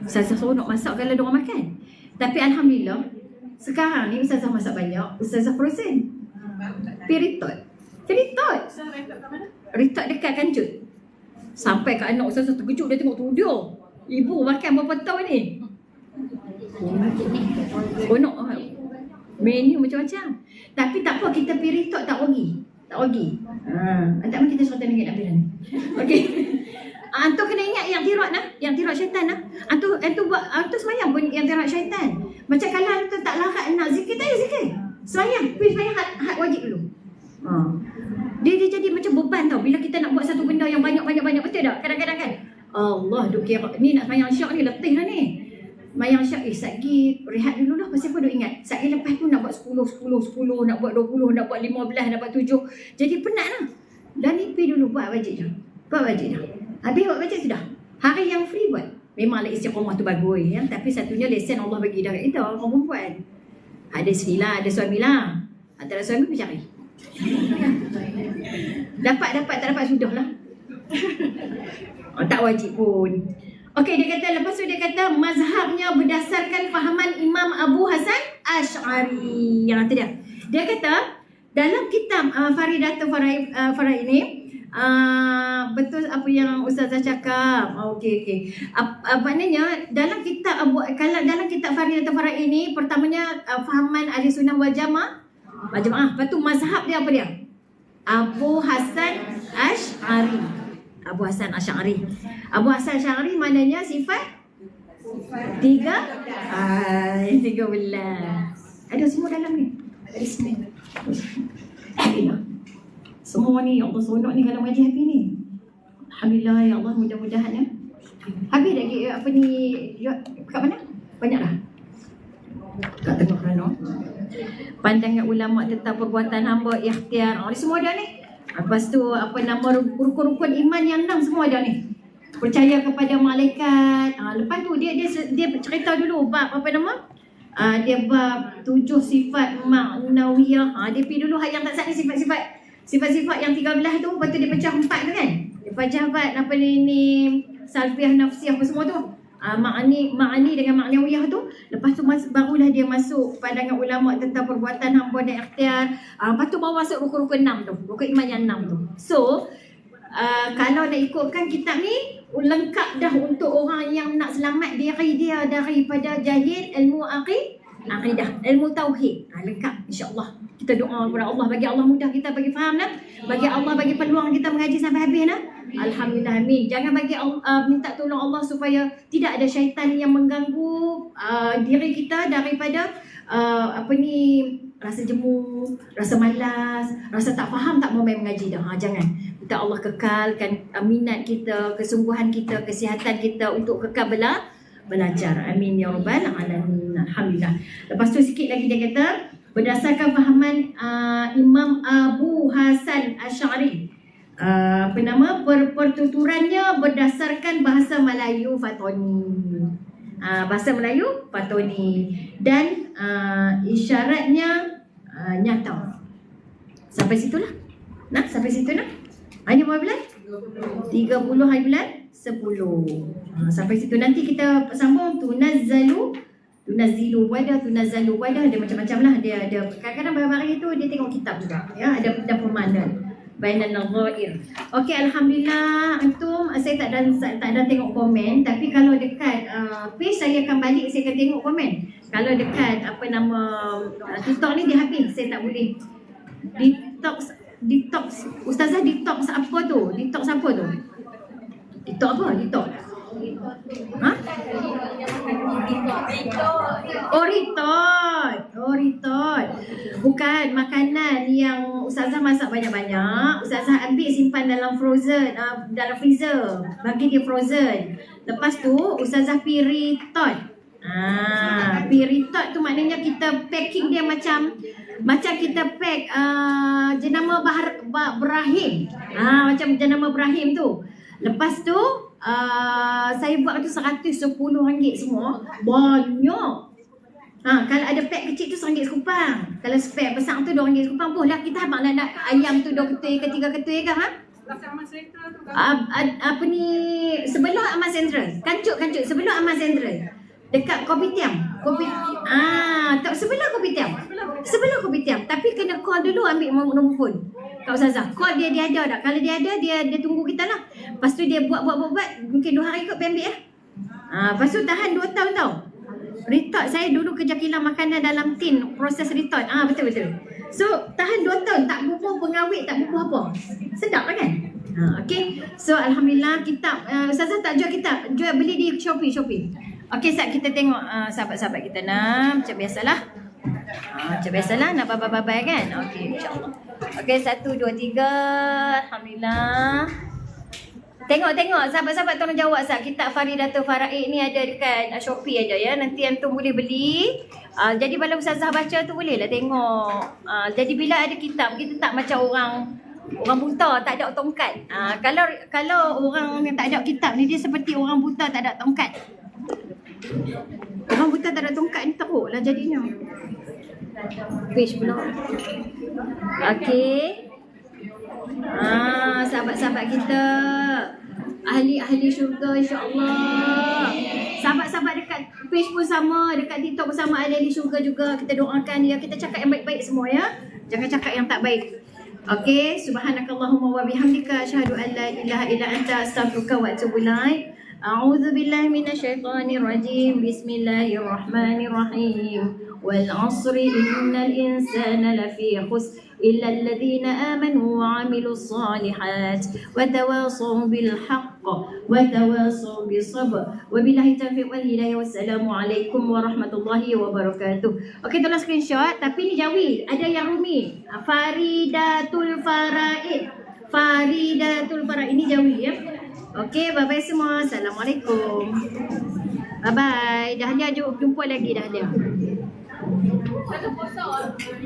Ustazah seronok masak kalau diorang makan. Tapi Alhamdulillah, sekarang ni Ustazah masak banyak. Ustazah frozen. Ritot. Ritot dekat Kancut. Sampai kat anak Ustazah terkejut. Dia tengok tu dia. Ibu makan berapa tahun ni? Seronok. Menu macam-macam. Tapi tak apa, kita pergi ritot tak rugi. Tak mahu kita cerita dengan Nabi ni. Okey. Antum kena ingat yang tirat nah, yang tirat syaitan nah. Antum semayang pun yang tirat syaitan. Macam kalau antum tak larat nak zikir, tak payah zikir. Semayang, pergi semayang had wajib dulu. Dia jadi macam beban tau bila kita nak buat satu benda yang banyak, betul tak? Kadang-kadang kan Allah duk kira ni nak semayang syak ni letih dah ni. Mayang syak satgi rehat dulu lah. Pasal apa duk ingat satgi lepas tu nak buat 10, nak buat 20, nak buat 15, nak buat 7. Jadi penat lah. Dan nipi dulu buat wajib dah. Habis buat wajib sudah. Hari yang free buat. Memanglah istiqamah tu bagus ya. Tapi satunya lesen Allah bagi dah kat kita orang perempuan. Ada isteri lah, ada suami lah. Antara suami pun cari. Dapat tak dapat sudah lah. Tak wajib pun. Okey, dia kata lepas tu dia kata mazhabnya berdasarkan fahaman Imam Abu Hasan Asy'ari. Yang kata dia kata dalam kitab Faridatul Faraid ini betul apa yang Ustazah cakap. Okey. Maknanya dalam kitab dalam kitab Faridatul Faraid ini pertamanya fahaman Ahli Sunnah wal Jamaah. Lepas tu mazhab dia apa dia? Abu Hasan Asy'ari. Abu Hasan Asy'ari. Abu Hasan Asy'ari maknanya sifat 13. Ada semua dalam ni. Ada semua. Semua ni Allah seronok ni kalau mengaji happy ni. Alhamdulillah ya Allah, mudah-mudahan ya. Habis lagi apa ni kat mana? Banyak dah. Kat tengah Rano. Pandangan ulama tentang perbuatan hamba ikhtiar. Ni semua dah ni. Lepas tu apa nama rukun-rukun iman yang 6 semua ada ni. Percaya kepada malaikat. Lepas tu dia cerita dulu bab apa nama? Dia bab 7 sifat ma'nawiyah. Dia pergi dulu yang tak sat ni sifat-sifat yang 13 tu. Lepas tu dia pecah 4 tu kan. Dia pecah 4 apa ni salfiah nafsiyah apa semua tu. ma'ani dengan ma'nawiyah tu. Lepas tu barulah dia masuk pandangan ulama tentang perbuatan hamba dan ikhtiar. Lepas tu baru masuk rukun-rukun 6 tu, rukun iman yang 6 tu. So kalau nak ikutkan kitab ni lengkap dah untuk orang yang nak selamat diri dia daripada jahil ilmu akidah, ilmu tauhid. Lengkap insya-Allah. Kita doa kepada Allah, bagi Allah mudah kita bagi faham dah. Bagi Allah bagi peluang kita mengaji sampai habis dah. Alhamdulillah, amin. Jangan bagi minta tolong Allah supaya tidak ada syaitan yang mengganggu diri kita daripada rasa jemu, rasa malas, rasa tak faham, tak mau main mengaji dah. Jangan. Minta Allah kekalkan minat kita, kesungguhan kita, kesihatan kita untuk kekal belajar. Amin ya rabbal alamin. Alhamdulillah. Lepas tu sikit lagi dia kata, berdasarkan fahaman Imam Abu Hasan Asy'ari, pertuturannya berdasarkan bahasa Melayu Fatoni. Bahasa Melayu Fatoni dan isyaratnya nyata. Sampai situlah. Sampai situ nak. Hanya berapa bulan? 30 hari bulan 10. Sampai situ nanti kita sambung tunazzalu wadah, ada macam-macam lah. Dia kadang-kadang barang-barang itu dia tengok kitab juga. Ya, ada permanen. Bainan nadhair. Okey, alhamdulillah antum, saya tak ada tengok komen, tapi kalau dekat page saya akan balik, saya akan tengok komen. Kalau dekat TikTok ni dia habis, saya tak boleh. Detox Ustazah, detox apa tu? Detox apa tu? Detox apa? Detox. Ritot. Bukan makanan yang Ustazah masak banyak-banyak. Ustazah ambil simpan dalam dalam freezer. Bagi dia frozen. Lepas tu Ustazah piritot. Piritot tu maknanya kita packing dia macam kita pack jenama Ibrahim. Macam jenama Ibrahim tu. Lepas tu saya buat tu RM110 semua. Banyak. Kalau ada pack kecil tu RM1 sekupang. Kalau pack besar tu RM2 sekupang pun lah. Kita habang nak ayam tu 2 ketui ke 3 ketui ke sebelum Amal Sentral. Kancut sebelum Amal Sentral. Dekat Kopitiam. Sebelum Kopitiam. Tapi kena call dulu, ambil nombor phone Kak Ustazah. Call dia ada tak? Kalau dia ada, dia tunggu kita lah. Lepas tu dia buat. Mungkin 2 hari kot ambil lepas tu tahan 2 tahun tau. Ritot saya dulu kerja kilang makanan dalam tin, proses ritot. Betul. So tahan 2 tahun, tak bubuh pengawet, tak bubuh apa. Sedap kan? Okay. So alhamdulillah kitab Ustazah tak jual kitab, beli di Shopee. Okey, kita tengok sahabat-sahabat kita macam biasalah. Nak babai kan? Okey, insya-Allah. Okey, 1 2 3. Alhamdulillah. Tengok sahabat-sahabat tolong jawab kitab Faridatul Faraid ni ada dekat Shopee ada ya. Nanti antum boleh beli. Jadi bila Ustazah baca tu bolehlah tengok. Jadi bila ada kitab kita tak macam orang buta tak ada tongkat. Kalau orang yang tak ada kitab ni dia seperti orang buta tak ada tongkat. Orang buta tak ada tongkat ni teruk lah jadinya. Page pula. Okey. Sahabat-sahabat kita ahli syurga insya-Allah. Sahabat-sahabat dekat page pun sama, dekat TikTok pun sama, ahli syurga juga. Kita doakan dia, kita cakap yang baik-baik semua ya. Jangan cakap yang tak baik. Okey, subhanakallahumma wa bihamdika asyhadu an la ilaha illa anta astaghfiruka wa atubu ilaik. A'udzu billahi minasyaitonir rajim. Bismillahirrahmanirrahim. Wal 'asri innal insana lafi khusr illa alladhina amanu wa 'amilus solihat wa tawasaw bil haqq wa tawasaw bis sabr. Wabillahi taufiq wal hidayah. Wassalamu alaikum warahmatullahi wabarakatuh. Okey, tolong screenshot tapi ni Jawi, ada yang Rumi. Faridatul Faraid ini Jawi ya. Okey, bye-bye semua. Assalamualaikum. Bye-bye. Dahlia jumpa lagi Dahlia.